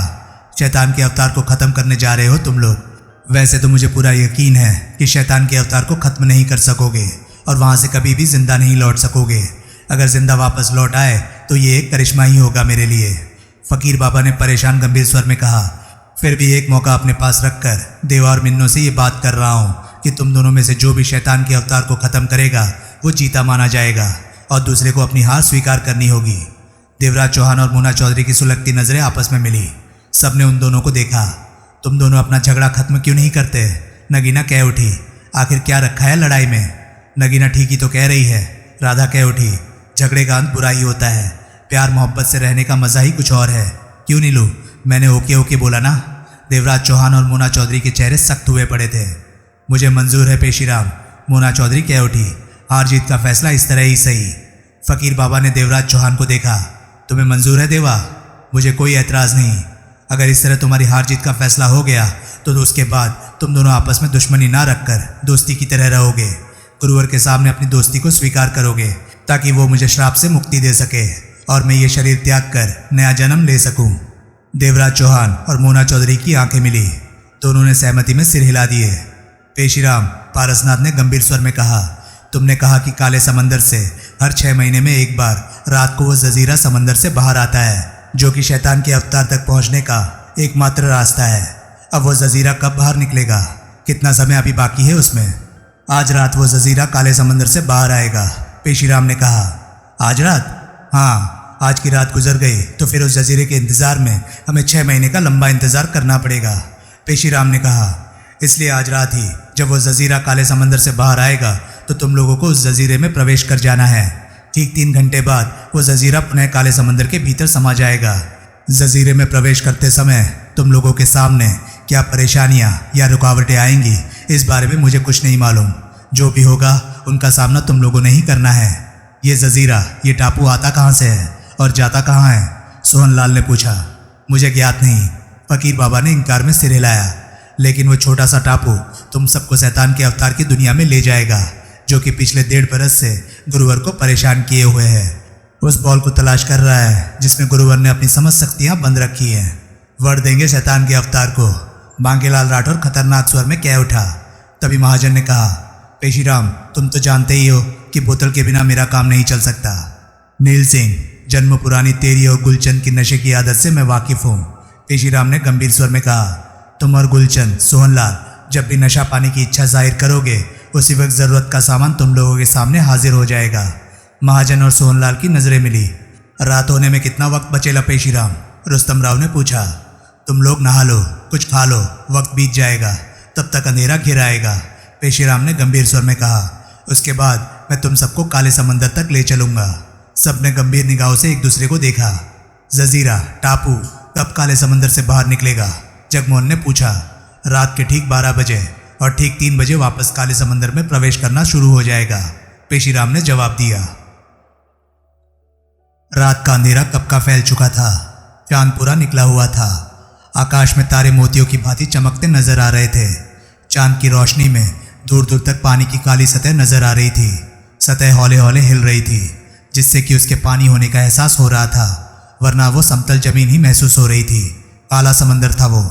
शैतान के अवतार को खत्म करने जा रहे हो तुम लोग। वैसे तो मुझे पूरा यकीन है कि शैतान के अवतार को खत्म नहीं कर सकोगे और वहाँ से कभी भी जिंदा नहीं लौट सकोगे। अगर जिंदा वापस लौट आए तो ये एक करिश्मा ही होगा मेरे लिए। फकीर बाबा ने परेशान गंभीर स्वर में कहा। फिर भी एक मौका अपने पास रखकर देवा और मिन्नों से ये बात कर रहा हूँ कि तुम दोनों में से जो भी शैतान के अवतार को खत्म करेगा वो जीता माना जाएगा और दूसरे को अपनी हार स्वीकार करनी होगी। देवराज चौहान और मोना चौधरी की सुलगती नजरें आपस में मिली। सबने उन दोनों को देखा। तुम दोनों अपना झगड़ा खत्म क्यों नहीं करते? नगीना कह उठी। आखिर क्या रखा है लड़ाई में? नगीना ठीक ही तो कह रही है, राधा कह उठी। झगड़े का अंत बुरा ही होता है, प्यार मोहब्बत से रहने का मजा ही कुछ और है। क्यों नीलू, मैंने ओके ओके बोला ना? देवराज चौहान और मोना चौधरी के चेहरे सख्त हुए पड़े थे। मुझे मंजूर है पेशीराम, मोना चौधरी कह उठी। हार जीत का फैसला इस तरह ही सही। फकीर बाबा ने देवराज चौहान को देखा। तुम्हें मंजूर है देवा? मुझे कोई एतराज़ नहीं। अगर इस तरह तुम्हारी हार जीत का फैसला हो गया तो उसके बाद तुम दोनों आपस में दुश्मनी ना रखकर दोस्ती की तरह रहोगे। गुरुवर के सामने अपनी दोस्ती को स्वीकार करोगे ताकि वो मुझे श्राप से मुक्ति दे सके और मैं ये शरीर त्याग कर नया जन्म ले सकूं। देवराज चौहान और मोना चौधरी की आंखें मिली। दोनों ने सहमति में सिर हिला दिए। पेशीराम, पारसनाथ ने गंभीर स्वर में कहा, तुमने कहा कि काले समंदर से हर 6 महीने में एक बार रात को वो जजीरा समंदर से बाहर आता है जो कि शैतान के अवतार तक पहुंचने का एकमात्र रास्ता है। अब वो जजीरा कब बाहर निकलेगा? कितना समय अभी बाकी है उसमें? आज रात वो जजीरा काले समंदर से बाहर आएगा, पेशीराम ने कहा। आज रात? हाँ, आज की रात गुजर गई तो फिर उस जजीरे के इंतजार में हमें 6 महीने का लंबा इंतजार करना पड़ेगा, पेशीराम ने कहा। इसलिए आज रात ही जब वो जजीरा काले समंदर से बाहर आएगा तो तुम लोगों को उस जजीरे में प्रवेश कर जाना है। ठीक 3 घंटे बाद वो जजीरा पुनः काले समंदर के भीतर समा जाएगा। जजीरे में प्रवेश करते समय तुम लोगों के सामने क्या परेशानियां या रुकावटें आएंगी इस बारे में मुझे कुछ नहीं मालूम। जो भी होगा उनका सामना तुम लोगों ने ही करना है। ये जजीरा, ये टापू आता कहाँ से है और जाता कहाँ है? सोहनलाल ने पूछा। मुझे ज्ञात नहीं, फकीर बाबा ने इनकार में सिर हिलाया। लेकिन वो छोटा सा टापू तुम सबको शैतान के अवतार की दुनिया में ले जाएगा जो कि पिछले 1.5 बरस से गुरुवर को परेशान किए हुए है। उस बॉल को तलाश कर रहा है जिसमें गुरुवर ने अपनी समझ शक्तियां बंद रखी हैं। वर देंगे शैतान के अवतार को, बांकेलाल राठौर खतरनाक स्वर में कह उठा। तभी महाजन ने कहा, पेशीराम, तुम तो जानते ही हो कि बोतल के बिना मेरा काम नहीं चल सकता। नील सिंह, जन्म पुरानी तेरी और गुलचंद की नशे की आदत से मैं वाकिफ हूँ। पेशीराम ने गंभीर स्वर में कहा। तुम और गुलचंद, सोहनलाल, जब भी नशा पाने की इच्छा जाहिर करोगे उसी वक्त ज़रूरत का सामान तुम लोगों के सामने हाजिर हो जाएगा। महाजन और सोहनलाल की नज़रें मिली। रात होने में कितना वक्त बचेला पेशीराम? रुस्तम राव ने पूछा। तुम लोग नहा लो, कुछ खा लो, वक्त बीत जाएगा, तब तक अंधेरा घिर आएगा, पेशीराम ने गंभीर स्वर में कहा। उसके बाद मैं तुम सबको काले समंदर तक ले चलूंगा। सबने गंभीर निगाहों से एक दूसरे को देखा। जजीरा, टापू कब काले समंदर से बाहर निकलेगा? जगमोहन ने पूछा। रात के ठीक 12 बजे और ठीक 3 बजे वापस काले समंदर में प्रवेश करना शुरू हो जाएगा, पेशीराम ने जवाब दिया। रात का अंधेरा कब का फैल चुका था। चांद पूरा निकला हुआ था। आकाश में तारे मोतियों की भांति चमकते नजर आ रहे थे। चांद की रोशनी में दूर दूर तक पानी की काली सतह नजर आ रही थी। सतह हौले हौले हिल रही थी, जिससे कि उसके पानी होने का एहसास हो रहा था, वरना वो समतल जमीन ही महसूस हो रही थी। काला समंदर था वो।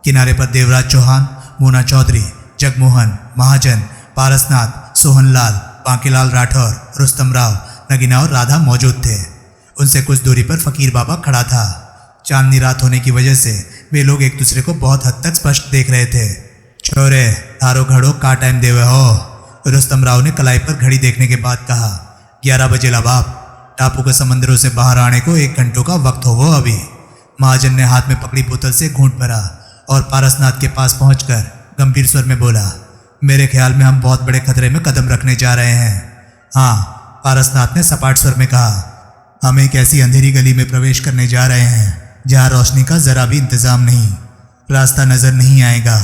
किनारे पर देवराज चौहान, मोना चौधरी, जगमोहन, महाजन, पारसनाथ, सोहनलाल, बांकीलाल राठौर, रुस्तम राव, नगीना और राधा मौजूद थे। उनसे कुछ दूरी पर फकीर बाबा खड़ा था। चांदनी रात होने की वजह से वे लोग एक दूसरे को बहुत हद तक स्पष्ट देख रहे थे। छोरे, थारो घड़ो का टाइम देवे हो? रुस्तम राव ने कलाई पर घड़ी देखने के बाद कहा। 11 बजे ला बाप। टापू के समंदरों से बाहर आने को 1 घंटों का वक्त हो वो अभी। महाजन ने हाथ में पकड़ी बोतल से घूंट भरा और पारसनाथ के पास पहुंचकर गंभीर स्वर में बोला। मेरे ख्याल में हम बहुत बड़े खतरे में कदम रखने जा रहे हैं। हाँ, पारसनाथ ने सपाट स्वर में कहा। हम एक ऐसी अंधेरी गली में प्रवेश करने जा रहे हैं जहाँ रोशनी का जरा भी इंतजाम नहीं। रास्ता नजर नहीं आएगा।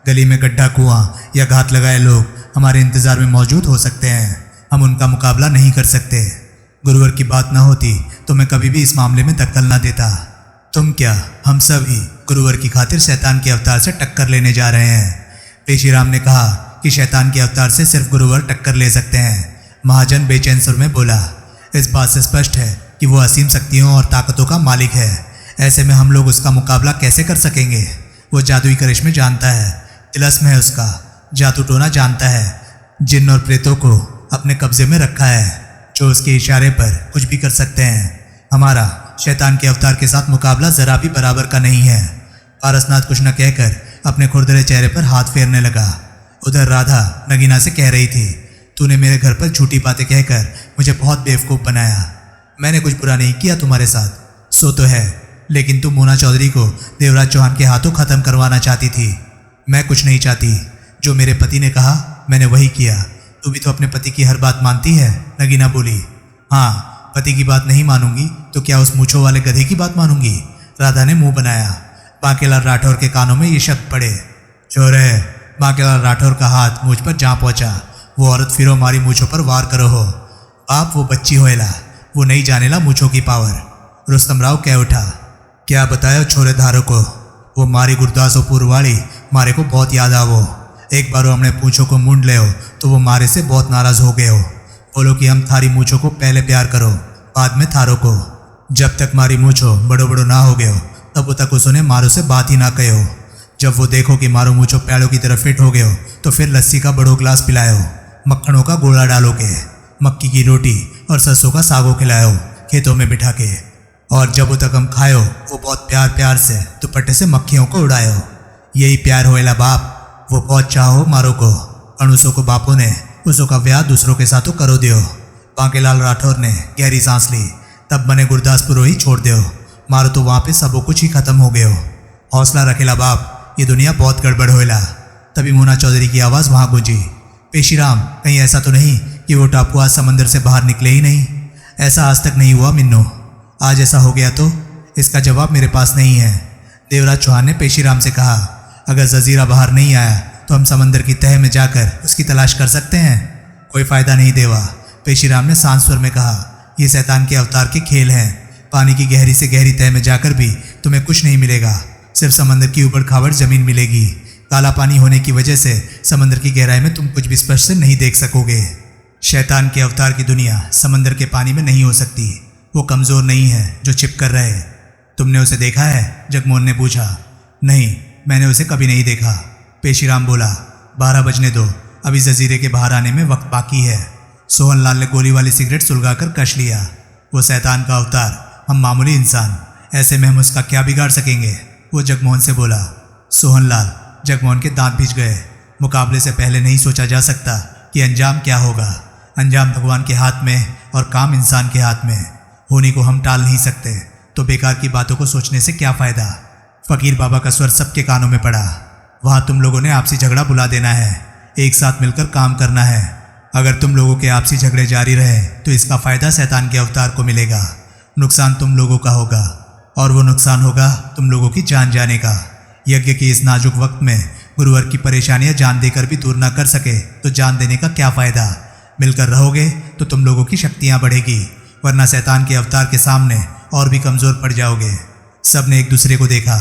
गली में गड्ढा, कुआं या घात लगाए लोग हमारे इंतजार में मौजूद हो सकते हैं। हम उनका मुकाबला नहीं कर सकते। गुरुवर की बात ना होती तो मैं कभी भी इस मामले में दखल ना देता। तुम क्या, हम सब ही गुरुवर की खातिर शैतान के अवतार से टक्कर लेने जा रहे हैं। पेशीराम ने कहा कि शैतान के अवतार से सिर्फ गुरुवर टक्कर ले सकते हैं। महाजन बेचैन सुर में बोला। इस बात से स्पष्ट है कि वो असीम शक्तियों और ताकतों का मालिक है। ऐसे में हम लोग उसका मुकाबला कैसे कर सकेंगे? वो जादुई करिश्मे जानता है, तिलस्म है उसका, जादू टोना जानता है, जिन्न और प्रेतों को अपने कब्जे में रखा है, जो उसके इशारे पर कुछ भी कर सकते हैं। हमारा शैतान के अवतार के साथ मुकाबला जरा भी बराबर का नहीं है। पारसनाथ कुछ न कहकर अपने खुरदरे चेहरे पर हाथ फेरने लगा। उधर राधा नगीना से कह रही थी, तूने मेरे घर पर झूठी बातें कहकर मुझे बहुत बेवकूफ़ बनाया। मैंने कुछ बुरा नहीं किया तुम्हारे साथ, सो तो है, लेकिन तुम मोना चौधरी को देवराज चौहान के हाथों ख़त्म करवाना चाहती थी। मैं कुछ नहीं चाहती। जो मेरे पति ने कहा मैंने वही किया। तू भी तो अपने पति की हर बात मानती है, नगीना बोली। हाँ, पति की बात नहीं मानूंगी तो क्या उस मूंछों वाले गधे की बात मानूंगी? राधा ने मुंह बनाया। बांकीलाल राठौर के कानों में ये शब्द पड़े। चोरे! बांकीलाल राठौर का हाथ मुझ पर जा पहुंचा। वो औरत फिरो मारी मूंछों पर वार करो हो। आप वो बच्ची होएला, वो नहीं जानेला मूंछों की पावर। रुस्तम राव कह उठा। क्या बतायो छोरे धारो को? वो मारी गुरदासोपुर वाली मारे को बहुत याद आवो। एक बार वो हमने पूछो को मुंड ले हो तो वो मारे से बहुत नाराज हो गए हो। बोलो कि हम थारी मूंछों को पहले प्यार करो, बाद में थारो को। जब तक मारी मूंछो बड़ो बड़ो ना हो गए हो तब तक उसने मारो से बात ही ना कहे हो। जब वो देखो कि मारो मूंछो पैड़ों की तरफ फिट हो गए हो तो फिर लस्सी का बड़ो गिलास पिलायो, मक्खनों का गोला डालोगे, मक्की की रोटी और सरसों का सागो खिलायो खेतों में बिठा के। और जब वो तक हम खायो वो बहुत प्यार प्यार से दुपट्टे से मक्खियों को उड़ायो। यही प्यार होएला बाप। वो बहुत चाहो मारो को, अणुसों को बापों ने उसों का ब्याह दूसरों के साथों करो दियो। बांकीलाल राठौर ने गहरी सांस ली। तब बने गुरदासपुर ही छोड़ दियो। मारो तो वहाँ पे सबो कुछ ही खत्म हो गयो। हौसला रखेला बाप, ये दुनिया बहुत गड़बड़ होएला। तभी मोना चौधरी की आवाज़ वहाँ गूंजी। पेशीराम, कहीं ऐसा तो नहीं कि वो टापू आज समंदर से बाहर निकले ही नहीं? ऐसा आज तक नहीं हुआ मिन्नो। आज ऐसा हो गया तो इसका जवाब मेरे पास नहीं है। देवराज चौहान ने पेशीराम से कहा, अगर जजीरा बाहर नहीं आया तो हम समंदर की तह में जाकर उसकी तलाश कर सकते हैं। कोई फ़ायदा नहीं देवा, पेशीराम ने शांत स्वर में कहा। ये शैतान के अवतार के खेल हैं। पानी की गहरी से गहरी तह में जाकर भी तुम्हें कुछ नहीं मिलेगा, सिर्फ समंदर की ऊबड़ खाबड़ जमीन मिलेगी। काला पानी होने की वजह से समंदर की गहराई में तुम कुछ भी स्पष्ट से नहीं देख सकोगे। शैतान के अवतार की दुनिया समंदर के पानी में नहीं हो सकती। वो कमज़ोर नहीं है जो छिप कर रहे। तुमने उसे देखा है? जगमोहन ने पूछा। नहीं, मैंने उसे कभी नहीं देखा, पेशीराम बोला। 12 बजने दो, अभी जजीरे के बाहर आने में वक्त बाकी है। सोहनलाल ने गोली वाली सिगरेट सुलगाकर कश लिया। वो शैतान का अवतार, हम मामूली इंसान, ऐसे में हम उसका क्या बिगाड़ सकेंगे? वो जगमोहन से बोला। सोहनलाल, जगमोहन के दांत भिज गए। मुकाबले से पहले नहीं सोचा जा सकता कि अंजाम क्या होगा। अंजाम भगवान के हाथ में और काम इंसान के हाथ में। होने को हम टाल नहीं सकते, तो बेकार की बातों को सोचने से क्या फ़ायदा। फकीर बाबा का स्वर सबके कानों में पड़ा। वहाँ तुम लोगों ने आपसी झगड़ा बुला देना है, एक साथ मिलकर काम करना है। अगर तुम लोगों के आपसी झगड़े जारी रहे तो इसका फ़ायदा शैतान के अवतार को मिलेगा। नुकसान तुम लोगों का होगा, और वो नुकसान होगा तुम लोगों की जान जाने का। यज्ञ के इस नाजुक वक्त में गुरुवर की परेशानियां जान देकर भी दूर ना कर सके तो जान देने का क्या फ़ायदा। मिलकर रहोगे तो तुम लोगों की शक्तियां बढ़ेगी, वरना शैतान के अवतार के सामने और भी कमज़ोर पड़ जाओगे। सब ने एक दूसरे को देखा,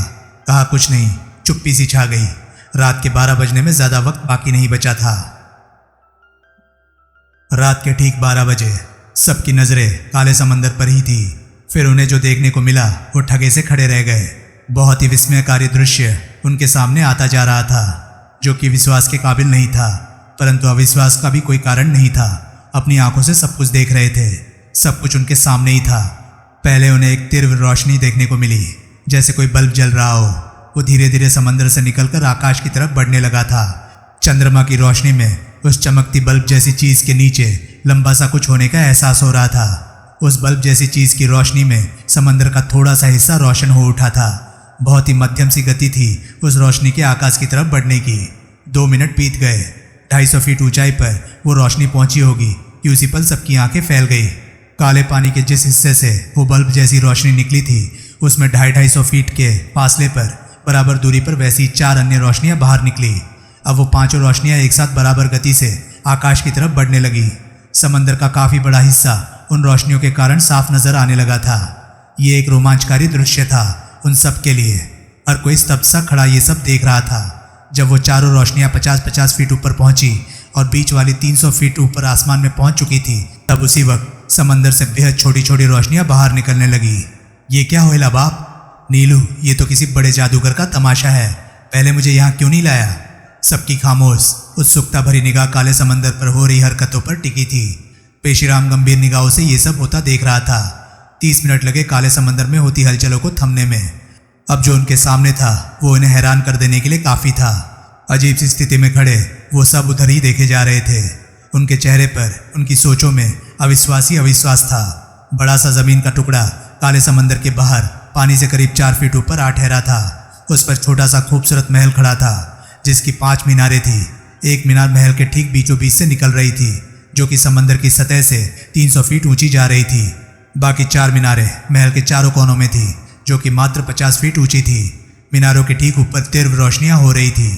कहा कुछ नहीं। चुप्पी सी छा गई। रात के 12 बजने में ज़्यादा वक्त बाकी नहीं बचा था। रात के ठीक 12 बजे सबकी नज़रें काले समंदर पर ही थी। फिर उन्हें जो देखने को मिला वो ठगे से खड़े रह गए। बहुत ही विस्मयकारी दृश्य उनके सामने आता जा रहा था, जो कि विश्वास के काबिल नहीं था, परंतु अविश्वास का भी कोई कारण नहीं था। अपनी आंखों से सब कुछ देख रहे थे, सब कुछ उनके सामने ही था। पहले उन्हें एक तीव्र रोशनी देखने को मिली, जैसे कोई बल्ब जल रहा हो। वो धीरे धीरे समंदर से निकलकर आकाश की तरफ बढ़ने लगा था। चंद्रमा की रोशनी में उस चमकती बल्ब जैसी चीज के नीचे लंबा सा कुछ होने का एहसास हो रहा था। उस बल्ब जैसी चीज की रोशनी में समंदर का थोड़ा सा हिस्सा रोशन हो उठा था। बहुत ही मध्यम सी गति थी उस रोशनी के आकाश की तरफ बढ़ने की। 2 मिनट बीत गए। 250 फीट ऊंचाई पर वो रोशनी पहुंची होगी कि उसी पल सबकी आंखें फैल गई। काले पानी के जिस हिस्से से वो बल्ब जैसी रोशनी निकली थी, उसमें 250 फीट के फासले पर बराबर दूरी पर वैसी 4 अन्य रोशनियां बाहर निकली। अब वो 5 रोशनियां एक साथ बराबर गति से आकाश की तरफ बढ़ने लगी। समंदर का काफी बड़ा हिस्सा उन रोशनियों के कारण साफ नजर आने लगा था। ये एक रोमांचकारी दृश्य था उन सब के लिए। हर कोई स्तब्ध सा खड़ा ये सब देख रहा था। जब वो चारों रोशनियां 50-50 फीट ऊपर पहुंची और बीच वाली 300 फीट ऊपर आसमान में पहुंच चुकी थी, तब उसी वक्त समंदर से बेहद छोटी छोटी रोशनियां बाहर निकलने लगी। ये क्या होएला बाप? नीलू, ये तो किसी बड़े जादूगर का तमाशा है। पहले मुझे यहाँ क्यों नहीं लाया? सबकी खामोश उत्सुकता भरी निगाह काले समंदर पर हो रही हरकतों पर टिकी थी। पेशीराम गंभीर निगाहों से ये सब होता देख रहा था। 30 मिनट लगे काले समंदर में होती हलचलों को थमने में। अब जो उनके सामने था वो उन्हें हैरान कर देने के लिए काफ़ी था। अजीब सी स्थिति में खड़े वो सब उधर ही देखे जा रहे थे। उनके चेहरे पर, उनकी सोचों में अविश्वास ही अविश्वास था। बड़ा सा जमीन का टुकड़ा काले समंदर के बाहर पानी से करीब 4 फीट ऊपर आ ठहरा था। उस पर छोटा सा खूबसूरत महल खड़ा था, जिसकी 5 मीनारें थी। एक मीनार महल के ठीक बीचों बीच से निकल रही थी, जो कि समंदर की सतह से 300 फीट ऊंची जा रही थी। बाकी 4 मीनारें महल के चारों कोनों में थी, जो कि मात्र 50 फीट ऊंची थी। मीनारों के ठीक ऊपर तीव्र रोशनियां हो रही थी।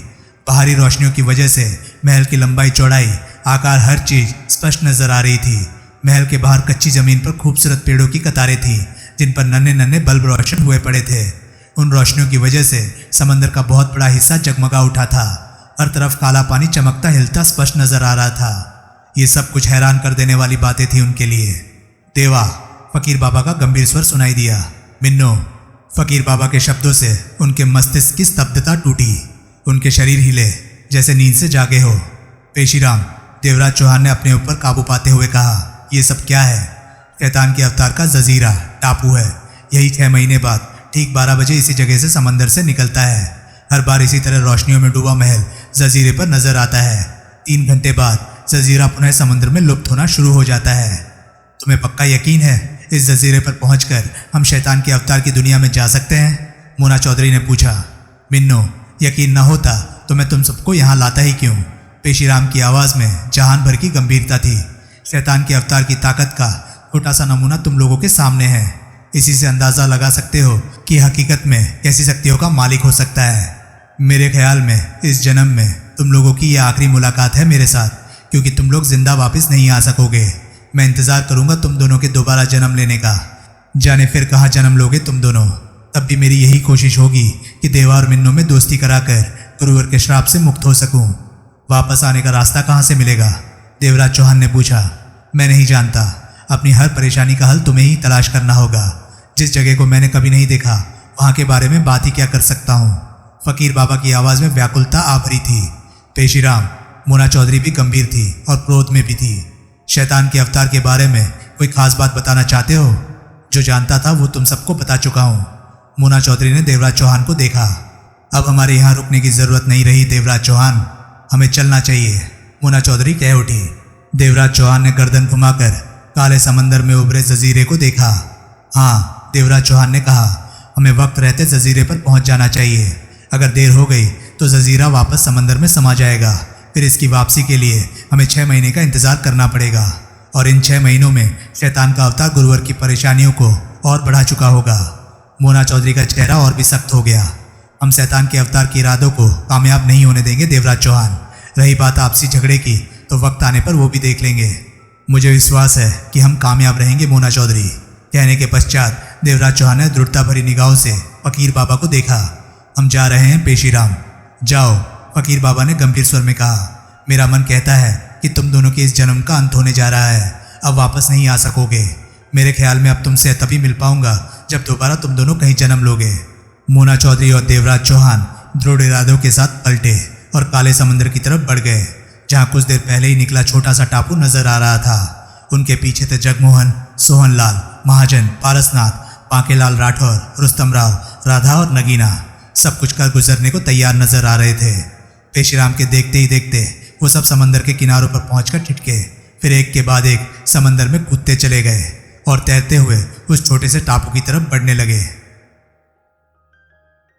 बाहरी रोशनियों की वजह से महल की लंबाई, चौड़ाई, आकार, हर चीज स्पष्ट नजर आ रही थी। महल के बाहर कच्ची जमीन पर खूबसूरत पेड़ों की कतारें थी, जिन पर नन्हे नन्हे बल्ब रोशन हुए पड़े थे। उन रोशनियों की वजह से समंदर का बहुत बड़ा हिस्सा जगमगा उठा था। हर तरफ काला पानी चमकता हिलता स्पष्ट नजर आ रहा था। ये सब कुछ हैरान कर देने वाली बातें थी उनके लिए। देवा, फकीर बाबा का गंभीर स्वर सुनाई दिया। मिन्नो। फकीर बाबा के शब्दों से उनके मस्तिष्क की स्तब्धता टूटी। उनके शरीर हिले जैसे नींद से जागे हो। पेशीराम, देवराज चौहान ने अपने ऊपर काबू पाते हुए कहा, ये सब क्या है? शैतान के अवतार का जजीरा टापू है। यही 6 महीने बाद ठीक 12 बजे इसी जगह से समंदर से निकलता है। हर बार इसी तरह रोशनियों में डूबा महल जजीरे पर नजर आता है। 3 घंटे बाद जजीरा पुनः समंदर में लुप्त होना शुरू हो जाता है। तुम्हें पक्का यकीन है इस जजीरे पर पहुंचकर हम शैतान के अवतार की दुनिया में जा सकते हैं? मोना चौधरी ने पूछा। मिन्नो, यकीन न होता तो मैं तुम सबको यहाँ लाता ही क्यों? पेशीराम की आवाज़ में जहान भर की गंभीरता थी। शैतान के अवतार की ताकत का छोटा सा नमूना तुम लोगों के सामने है। इसी से अंदाज़ा लगा सकते हो कि हकीकत में कैसी शक्तियों का मालिक हो सकता है। मेरे ख्याल में इस जन्म में तुम लोगों की यह आखिरी मुलाकात है मेरे साथ, क्योंकि तुम लोग जिंदा वापस नहीं आ सकोगे। मैं इंतज़ार करूंगा तुम दोनों के दोबारा जन्म लेने का। जाने फिर कहाँ जन्म लोगे तुम दोनों। तब भी मेरी यही कोशिश होगी कि देवा और मिन्नो में दोस्ती कराकर गुरुवर के श्राप से मुक्त हो सकूं। वापस आने का रास्ता कहाँ से मिलेगा? देवराज चौहान ने पूछा। मैं नहीं जानता। अपनी हर परेशानी का हल तुम्हें ही तलाश करना होगा। जिस जगह को मैंने कभी नहीं देखा वहाँ के बारे में बात ही क्या कर सकता हूँ। फकीर बाबा की आवाज़ में व्याकुलता आ भरी थी। पेशीराम, मोना चौधरी भी गंभीर थी और क्रोध में भी थी। शैतान के अवतार के बारे में कोई खास बात बताना चाहते हो? जो जानता था वो तुम सबको बता चुका हूँ। मोना चौधरी ने देवराज चौहान को देखा। अब हमारे यहाँ रुकने की जरूरत नहीं रही देवराज चौहान, हमें चलना चाहिए, मोना चौधरी कह उठी। देवराज चौहान ने गर्दन घुमाकर काले समंदर में उभरे जजीरे को देखा। हाँ, देवराज चौहान ने कहा, हमें वक्त रहते जजीरे पर पहुंच जाना चाहिए। अगर देर हो गई तो जजीरा वापस समंदर में समा जाएगा। फिर इसकी वापसी के लिए हमें 6 महीने का इंतजार करना पड़ेगा और इन 6 महीनों में शैतान का अवतार गुरुवर की परेशानियों को और बढ़ा चुका होगा। मोना चौधरी का चेहरा और भी सख्त हो गया। हम शैतान के अवतार के इरादों को कामयाब नहीं होने देंगे देवराज चौहान। रही बात आपसी झगड़े की तो वक्त आने पर वो भी देख लेंगे। मुझे विश्वास है कि हम कामयाब रहेंगे मोना चौधरी। कहने के पश्चात देवराज चौहान ने दृढ़ता भरी निगाहों से फकीर बाबा को देखा। हम जा रहे हैं पेशीराम। जाओ, फकीर बाबा ने गंभीर स्वर में कहा। मेरा मन कहता है कि तुम दोनों के इस जन्म का अंत होने जा रहा है। अब वापस नहीं आ सकोगे। मेरे ख्याल में अब तुमसे तभी मिल पाऊंगा जब दोबारा तुम दोनों कहीं जन्म लोगे। मोना चौधरी और देवराज चौहान दृढ़ इरादों के साथ पलटे और काले समंदर की तरफ बढ़ गए, जहाँ कुछ देर पहले ही निकला छोटा सा टापू नजर आ रहा था। उनके पीछे थे जगमोहन, सोहनलाल, महाजन, पारसनाथ, पाकेलाल राठौर, रुस्तम राव, राधा और नगीना सब कुछ कर गुजरने को तैयार नजर आ रहे थे। पेशीराम के देखते ही देखते वो सब समंदर के किनारों पर पहुंचकर ठिठके, फिर एक के बाद एक समंदर में कूदते चले गए और तैरते हुए उस छोटे से टापू की तरफ बढ़ने लगे।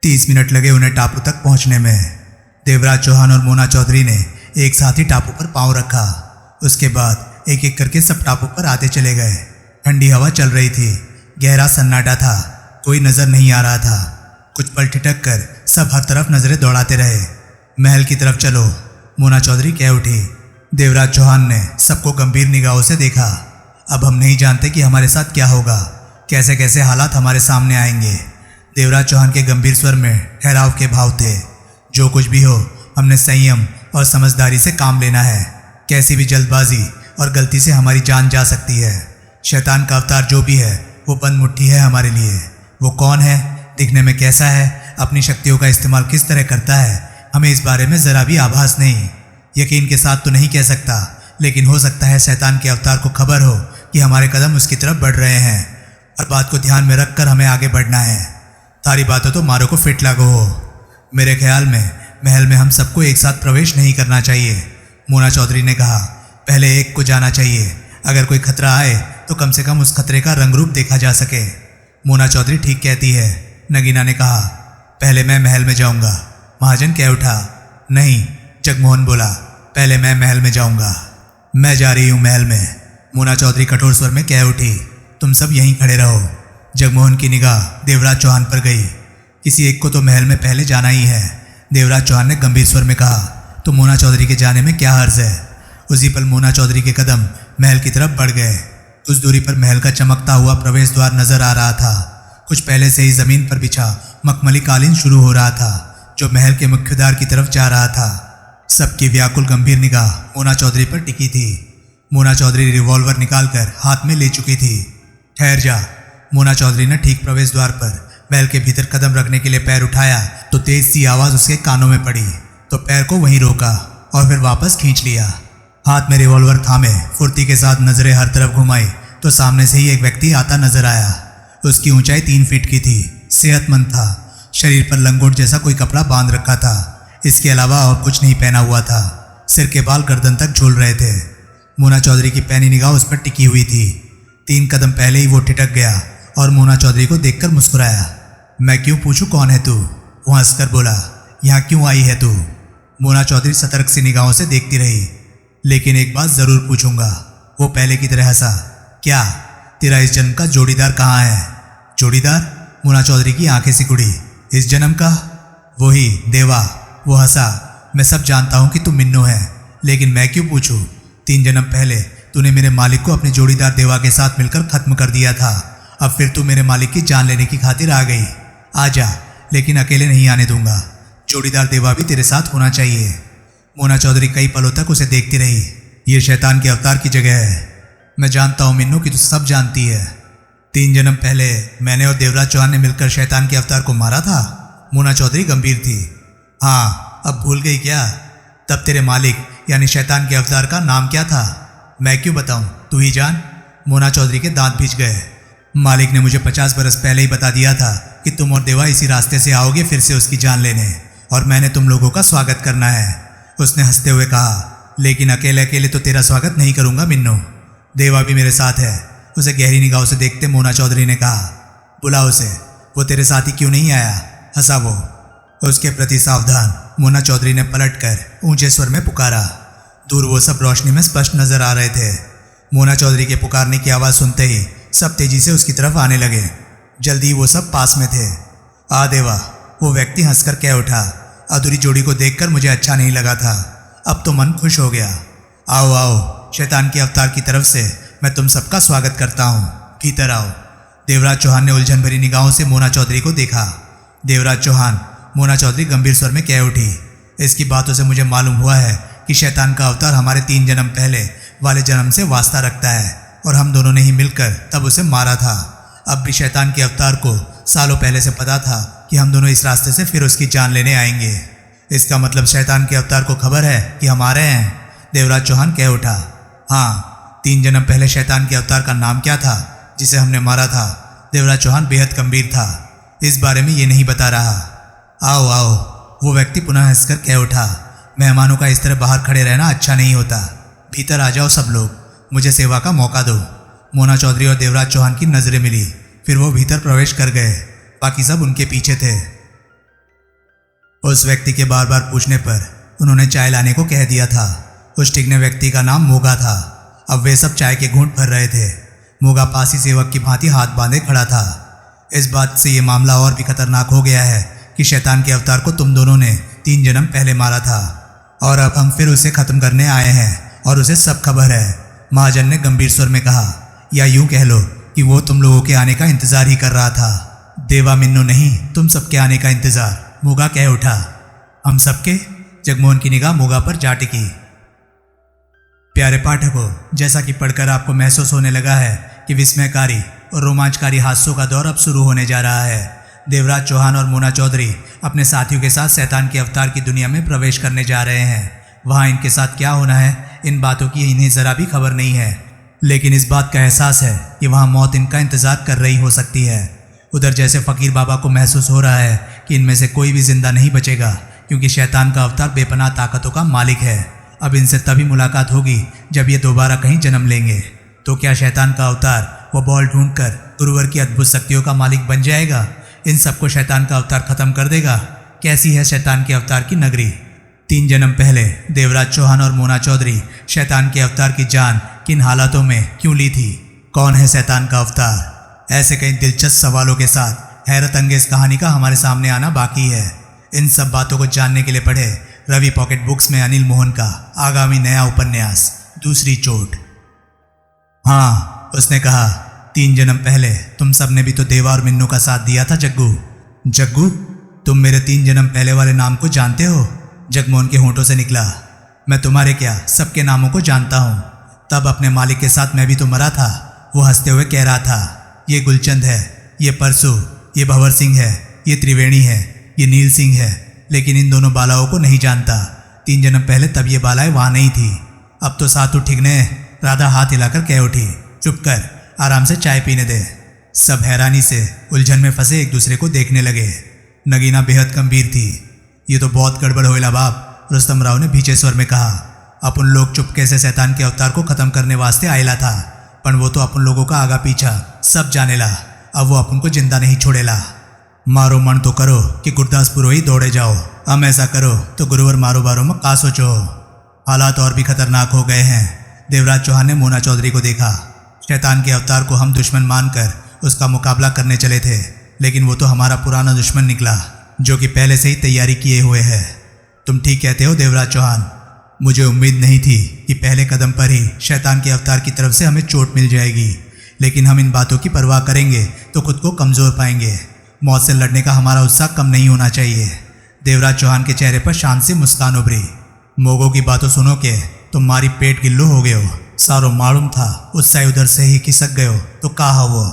30 मिनट लगे उन्हें टापू तक पहुंचने में। देवराज चौहान और मोना चौधरी ने एक साथ ही टापू पर पांव रखा। उसके बाद एक एक करके सब टापू पर आते चले गए। ठंडी हवा चल रही थी, गहरा सन्नाटा था, कोई नजर नहीं आ रहा था। कुछ पल ठिठक कर सब हर तरफ नजरें दौड़ाते रहे। महल की तरफ चलो, मोना चौधरी कह उठी। देवराज चौहान ने सबको गंभीर निगाहों से देखा। अब हम नहीं जानते कि हमारे साथ क्या होगा, कैसे कैसे हालात हमारे सामने आएंगे। देवराज चौहान के गंभीर स्वर में ठहराव के भाव थे। जो कुछ भी हो, हमने संयम और समझदारी से काम लेना है। कैसी भी जल्दबाजी और गलती से हमारी जान जा सकती है। शैतान का अवतार जो भी है वो बंद मुट्ठी है हमारे लिए। वो कौन है, दिखने में कैसा है, अपनी शक्तियों का इस्तेमाल किस तरह करता है, हमें इस बारे में ज़रा भी आभास नहीं। यकीन के साथ तो नहीं कह सकता, लेकिन हो सकता है शैतान के अवतार को खबर हो कि हमारे कदम उसकी तरफ बढ़ रहे हैं और बात को ध्यान में रखकर हमें आगे बढ़ना है। सारी बातों तो मारो को फिट लागू हो। मेरे ख्याल में महल में हम सबको एक साथ प्रवेश नहीं करना चाहिए, मोना चौधरी ने कहा। पहले एक को जाना चाहिए, अगर कोई खतरा आए तो कम से कम उस खतरे का रंग रूप देखा जा सके। मोना चौधरी ठीक कहती है, नगीना ने कहा। पहले मैं महल में जाऊंगा, महाजन कह उठा। नहीं, जगमोहन बोला, पहले मैं महल में जाऊंगा। मैं जा रही हूं महल में, मोना चौधरी कठोर स्वर में कह उठी। तुम सब यहीं खड़े रहो। जगमोहन की निगाह देवराज चौहान पर गई। किसी एक को तो महल में पहले जाना ही है, देवराज चौहान ने गंभीर स्वर में कहा। तो मोना चौधरी के जाने में क्या हर्ज है। उसी पल मोना चौधरी के कदम महल की तरफ बढ़ गए। कुछ दूरी पर महल का चमकता हुआ प्रवेश द्वार नजर आ रहा था। कुछ पहले से ही जमीन पर बिछा मखमली कालीन शुरू हो रहा था, जो महल के मुख्य द्वार की तरफ जा रहा था। सबकी व्याकुल गंभीर निगाह मोना चौधरी पर टिकी थी। मोना चौधरी रिवॉल्वर निकालकर हाथ में ले चुकी थी। ठहर जा, मोना चौधरी ने ठीक प्रवेश द्वार पर महल के भीतर कदम रखने के लिए पैर उठाया तो तेज सी आवाज उसके कानों में पड़ी, तो पैर को वहीं रोका और फिर वापस खींच लिया। हाथ में रिवॉल्वर थामे फुर्ती के साथ नजरें हर तरफ घुमाई तो सामने से ही एक व्यक्ति आता नजर आया। उसकी ऊंचाई 3 फीट की थी, सेहतमंद था, शरीर पर लंगोट जैसा कोई कपड़ा बांध रखा था। इसके अलावा और कुछ नहीं पहना हुआ था। सिर के बाल गर्दन तक झूल रहे थे। मोना चौधरी की पैनी निगाह उस पर टिकी हुई थी। 3 कदम पहले ही वो ठिठक गया और मोना चौधरी को देखकर मुस्कुराया। मैं क्यों पूछूं कौन है तू, वो हंसकर बोला। यहाँ क्यों आई है तू। मोना चौधरी सतर्क सी निगाहों से देखती रही। लेकिन एक बात जरूर पूछूंगा, वो पहले की तरह हंसा। क्या, तेरा इस जन्म का जोड़ीदार कहाँ है। जोड़ीदार, मोना चौधरी की आंखें सिकुड़ी। इस जन्म का, वही देवा, वो हंसा। मैं सब जानता हूँ कि तू मिन्नू है, लेकिन मैं क्यों पूछूं। 3 जन्म पहले तूने मेरे मालिक को अपने जोड़ीदार देवा के साथ मिलकर खत्म कर दिया था। अब फिर तू मेरे मालिक की जान लेने की खातिर आ गई। आ जा, लेकिन अकेले नहीं आने दूंगा। जोड़ीदार देवा भी तेरे साथ होना चाहिए। मोना चौधरी कई पलों तक उसे देखती रही। ये शैतान के अवतार की जगह है। मैं जानता हूँ मिन्नू कि तू सब जानती है। 3 जन्म पहले मैंने और देवराज चौहान ने मिलकर शैतान के अवतार को मारा था। मोना चौधरी गंभीर थी। हाँ, अब भूल गई क्या। तब तेरे मालिक यानी शैतान के अवतार का नाम क्या था? मैं क्यों बताऊं, तू ही जान। मोना चौधरी के दांत भींच गए। मालिक ने मुझे 50 बरस पहले ही बता दिया था कि तुम और देवा इसी रास्ते से आओगे फिर से उसकी जान लेने, और मैंने तुम लोगों का स्वागत करना है। उसने हंसते हुए कहा, लेकिन अकेले अकेले तो तेरा स्वागत नहीं करूंगा मिन्नू, देवा भी मेरे साथ है। उसे गहरी निगाहों से देखते मोना चौधरी ने कहा, बुला उसे, वो तेरे साथ ही क्यों नहीं आया? हंसा वो। उसके प्रति सावधान मोना चौधरी ने पलटकर ऊंचे स्वर में पुकारा। दूर वो सब रोशनी में स्पष्ट नजर आ रहे थे। मोना चौधरी के पुकारने की आवाज़ सुनते ही सब तेजी से उसकी तरफ आने लगे। जल्दी वो सब पास में थे। आ देवा, वो व्यक्ति हंसकर कह उठा। अधूरी जोड़ी को देखकर मुझे अच्छा नहीं लगा था, अब तो मन खुश हो गया। आओ आओ, शैतान के अवतार की तरफ से मैं तुम सबका स्वागत करता हूँ, भीतर आओ। देवराज चौहान ने उलझन भरी निगाहों से मोना चौधरी को देखा। देवराज चौहान, मोना चौधरी गंभीर स्वर में कह उठी, इसकी बातों से मुझे मालूम हुआ है कि शैतान का अवतार हमारे 3 जन्म पहले वाले जन्म से वास्ता रखता है, और हम दोनों ने ही मिलकर तब उसे मारा था। अब भी शैतान के अवतार को सालों पहले से पता था कि हम दोनों इस रास्ते से फिर उसकी जान लेने आएंगे। इसका मतलब शैतान के अवतार को खबर है कि हम आ रहे हैं? देवराज चौहान कह उठा। हाँ, 3 जन्म पहले शैतान के अवतार का नाम क्या था जिसे हमने मारा था? देवराज चौहान बेहद गंभीर था। इस बारे में ये नहीं बता रहा। आओ आओ, वो व्यक्ति पुनः हंसकर कह उठा। मेहमानों का इस तरह बाहर खड़े रहना अच्छा नहीं होता, भीतर आ जाओ सब लोग, मुझे सेवा का मौका दो। मोना चौधरी और देवराज चौहान की नजरें मिली, फिर वो भीतर प्रवेश कर गए। बाकी सब उनके पीछे थे। उस व्यक्ति के बार बार पूछने पर उन्होंने चाय लाने को कह दिया था। उस टिकने व्यक्ति का नाम मोगा था। अब वे सब चाय के घूंट भर रहे थे। मोगा पासी सेवक की भांति हाथ बांधे खड़ा था। इस बात से ये मामला और भी खतरनाक हो गया है कि शैतान के अवतार को तुम दोनों ने 3 जन्म पहले मारा था, और अब हम फिर उसे खत्म करने आए हैं, और उसे सब खबर है। महाजन ने गंभीर स्वर में कहा, या यूं कह लो कि वो तुम लोगों के आने का इंतजार ही कर रहा था। देवा मिन्नू नहीं, तुम सबके आने का इंतजार, मोगा कह उठा। हम सबके? जगमोहन की निगाह मोगा पर जा टिकी। प्यारे पाठकों, जैसा कि पढ़कर आपको महसूस होने लगा है कि विस्मयकारी और रोमांचकारी हादसों का दौर अब शुरू होने जा रहा है। देवराज चौहान और मोना चौधरी अपने साथियों के साथ शैतान के अवतार की दुनिया में प्रवेश करने जा रहे हैं। वहाँ इनके साथ क्या होना है, इन बातों की इन्हें ज़रा भी खबर नहीं है, लेकिन इस बात का एहसास है कि वहाँ मौत इनका इंतजार कर रही हो सकती है। उधर जैसे फ़कीर बाबा को महसूस हो रहा है कि इनमें से कोई भी जिंदा नहीं बचेगा, क्योंकि शैतान का अवतार बेपनाह ताकतों का मालिक है। अब इनसे तभी मुलाकात होगी जब ये दोबारा कहीं जन्म लेंगे। तो क्या शैतान का अवतार वो बॉल ढूंढकर गुरुवर की अद्भुत शक्तियों का मालिक बन जाएगा? इन सबको शैतान का अवतार खत्म कर देगा? कैसी है शैतान के अवतार की नगरी? 3 जन्म पहले देवराज चौहान और मोना चौधरी शैतान के अवतार की जान किन हालातों में क्यों ली थी? कौन है शैतान का अवतार? ऐसे कई दिलचस्प सवालों के साथ हैरत अंगेज कहानी का हमारे सामने आना बाकी है। इन सब बातों को जानने के लिए पढ़े रवि पॉकेट बुक्स में अनिल मोहन का आगामी नया उपन्यास दूसरी चोट। हाँ, उसने कहा, 3 जन्म पहले तुम सब ने भी तो देवा और मिन्नू का साथ दिया था जग्गू। जग्गू, तुम मेरे 3 जन्म पहले वाले नाम को जानते हो? जगमोहन के होंठों से निकला। मैं तुम्हारे क्या, सबके नामों को जानता हूँ। तब अपने मालिक के साथ मैं भी तो मरा था। वो हंसते हुए कह रहा था, ये गुलचंद है, ये परसू, ये भंवर सिंह है, ये त्रिवेणी है, ये नील सिंह है, लेकिन इन दोनों बालाओं को नहीं जानता। 3 जन्म पहले तब ये बालाएं वहाँ नहीं थी। अब तो साथ उठने। राधा हाथ हिलाकर कह उठी, चुप कर, आराम से चाय पीने दे। सब हैरानी से उलझन में फंसे एक दूसरे को देखने लगे। नगीना बेहद गंभीर थी। ये तो बहुत गड़बड़ होइला बाप, रुस्तम राव ने भीचे स्वर में कहा। अपन लोग चुपके से शैतान के अवतार को खत्म करने वास्ते आयला था, पर वो तो अपन लोगों का आगा पीछा सब जानेला। अब वो अपन को जिंदा नहीं छोड़ेला। मारो मन तो करो कि गुरदासपुर ही दौड़े जाओ। हम ऐसा करो तो गुरुवर मारो बारो में का सोचो। हालात और भी खतरनाक हो गए हैं। देवराज चौहान ने मोना चौधरी को देखा। शैतान के अवतार को हम दुश्मन मानकर उसका मुकाबला करने चले थे, लेकिन वो तो हमारा पुराना दुश्मन निकला, जो कि पहले से ही तैयारी किए हुए है। तुम ठीक कहते हो देवराज चौहान। मुझे उम्मीद नहीं थी कि पहले कदम पर ही शैतान के अवतार की तरफ से हमें चोट मिल जाएगी, लेकिन हम इन बातों की परवाह करेंगे तो खुद को कमज़ोर पाएंगे। मौत से लड़ने का हमारा उत्साह कम नहीं होना चाहिए। देवराज चौहान के चेहरे पर शान से मुस्कान उभरी। मोगों की बातों सुनो के तुम्हारी पेट गिल्लू हो गए हो। सारो मालूम था उससे उधर से ही खिसक गए हो तो कहा वो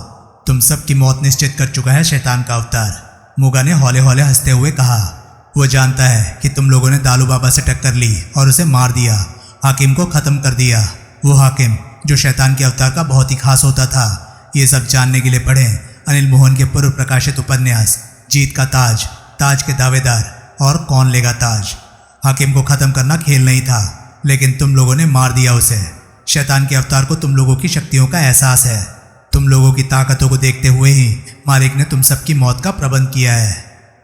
तुम सबकी मौत निश्चित कर चुका है शैतान का अवतार। मोगा ने हौले हौले हंसते हुए कहा, वो जानता है कि तुम लोगों ने दालू बाबा से टक्कर ली और उसे मार दिया, हाकिम को ख़त्म कर दिया। वो हाकिम जो शैतान के अवतार का बहुत ही खास होता था। ये सब जानने के लिए पढ़ें अनिल मोहन के पूर्व प्रकाशित उपन्यास जीत का ताज, ताज के दावेदार और कौन लेगा ताज। हाकिम को ख़त्म करना खेल नहीं था, लेकिन तुम लोगों ने मार दिया उसे। शैतान के अवतार को तुम लोगों की शक्तियों का एहसास है। तुम लोगों की ताकतों को देखते हुए ही मालिक ने तुम सबकी मौत का प्रबंध किया है।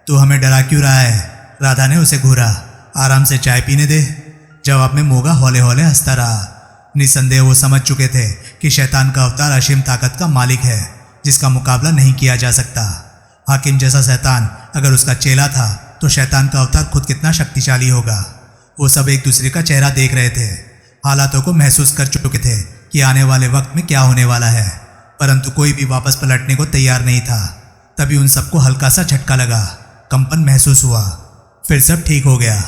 तू हमें डरा क्यों रहा है? राधा ने उसे घूरा। आराम से चाय पीने दे। जवाब में मोगा हौले हौले हंसता रहा। निसंदेह वो समझ चुके थे कि शैतान का अवतार असीम ताकत का मालिक है, जिसका मुकाबला नहीं किया जा सकता। हाकिम जैसा शैतान अगर उसका चेला था तो शैतान का अवतार खुद कितना शक्तिशाली होगा। वो सब एक दूसरे का चेहरा देख रहे थे, हालातों को महसूस कर चुके थे कि आने वाले वक्त में क्या होने वाला है, परंतु कोई भी वापस पलटने को तैयार नहीं था। तभी उन सबको हल्का सा झटका लगा, कंपन महसूस हुआ। फिर सब ठीक हो गया।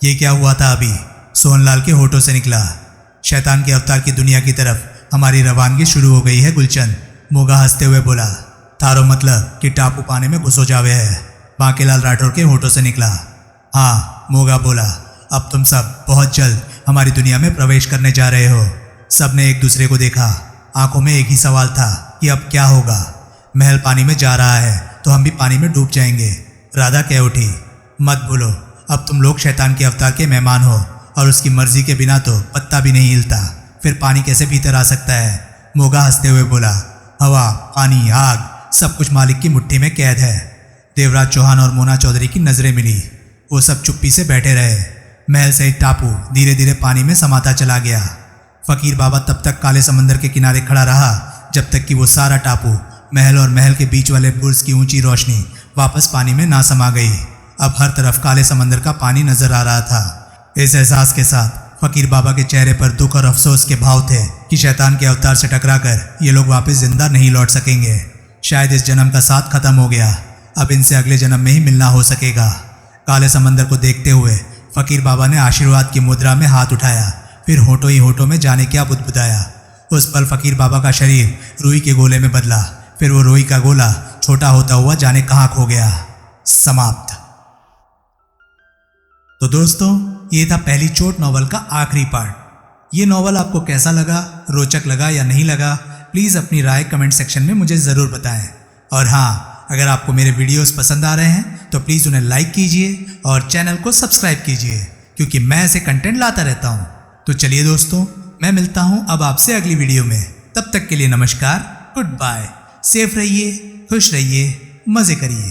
ये क्या हुआ था अभी? सोहनलाल के होठों से निकला। शैतान के अवतार की दुनिया की तरफ हमारी रवानगी शुरू हो गई है गुलचंद, मोगा हंसते हुए बोला। थारो मतलब कि टापू पाने में घुसो जावे है, बांकेलाल राठौर के होठों से निकला। हाँ, मोगा बोला। अब तुम सब बहुत जल्द हमारी दुनिया में प्रवेश करने जा रहे हो। सबने एक दूसरे को देखा। आंखों में एक ही सवाल था कि अब क्या होगा। महल पानी में जा रहा है तो हम भी पानी में डूब जाएंगे। राधा कह उठी, मत भूलो, अब तुम लोग शैतान के अवतार के मेहमान हो और उसकी मर्जी के बिना तो पत्ता भी नहीं हिलता। फिर पानी कैसे भीतर आ सकता है? मोगा हंसते हुए बोला। हवा, पानी, आग, सब कुछ मालिक की मुट्ठी में कैद है। देवराज चौहान और मोना चौधरी की नजरें मिली। वो सब चुप्पी से बैठे रहे। महल सहित टापू धीरे धीरे पानी में समाता चला गया। फकीर बाबा तब तक काले समंदर के किनारे खड़ा रहा जब तक कि वो सारा टापू, महल और महल के बीच वाले बुर्ज की ऊंची रोशनी वापस पानी में ना समा गई। अब हर तरफ काले समंदर का पानी नजर आ रहा था। इस एहसास के साथ फकीर बाबा के चेहरे पर दुख और अफसोस के भाव थे कि शैतान के अवतार से टकराकर ये लोग वापस जिंदा नहीं लौट सकेंगे। शायद इस जन्म का साथ खत्म हो गया, अब इनसे अगले जन्म में ही मिलना हो सकेगा। काले समंदर को देखते हुए फकीर बाबा ने आशीर्वाद की मुद्रा में हाथ उठाया, फिर होठों ही होठों में जाने क्या बुदबुदाया। उस पल फकीर बाबा का शरीर रुई के गोले में बदला, फिर वो रुई का गोला छोटा होता हुआ जाने कहाँ खो गया। समाप्त। तो दोस्तों, ये था पहली चोट नॉवल का आखिरी पार्ट। ये नॉवल आपको कैसा लगा, रोचक लगा या नहीं लगा, प्लीज़ अपनी राय कमेंट सेक्शन में मुझे ज़रूर बताएं। और हाँ, अगर आपको मेरे वीडियोस पसंद आ रहे हैं तो प्लीज़ उन्हें लाइक कीजिए और चैनल को सब्सक्राइब कीजिए, क्योंकि मैं ऐसे कंटेंट लाता रहता हूँ। तो चलिए दोस्तों, मैं मिलता हूँ अब आपसे अगली वीडियो में। तब तक के लिए नमस्कार, गुड बाय। सेफ रहिए, खुश रहिए, मज़े करिए।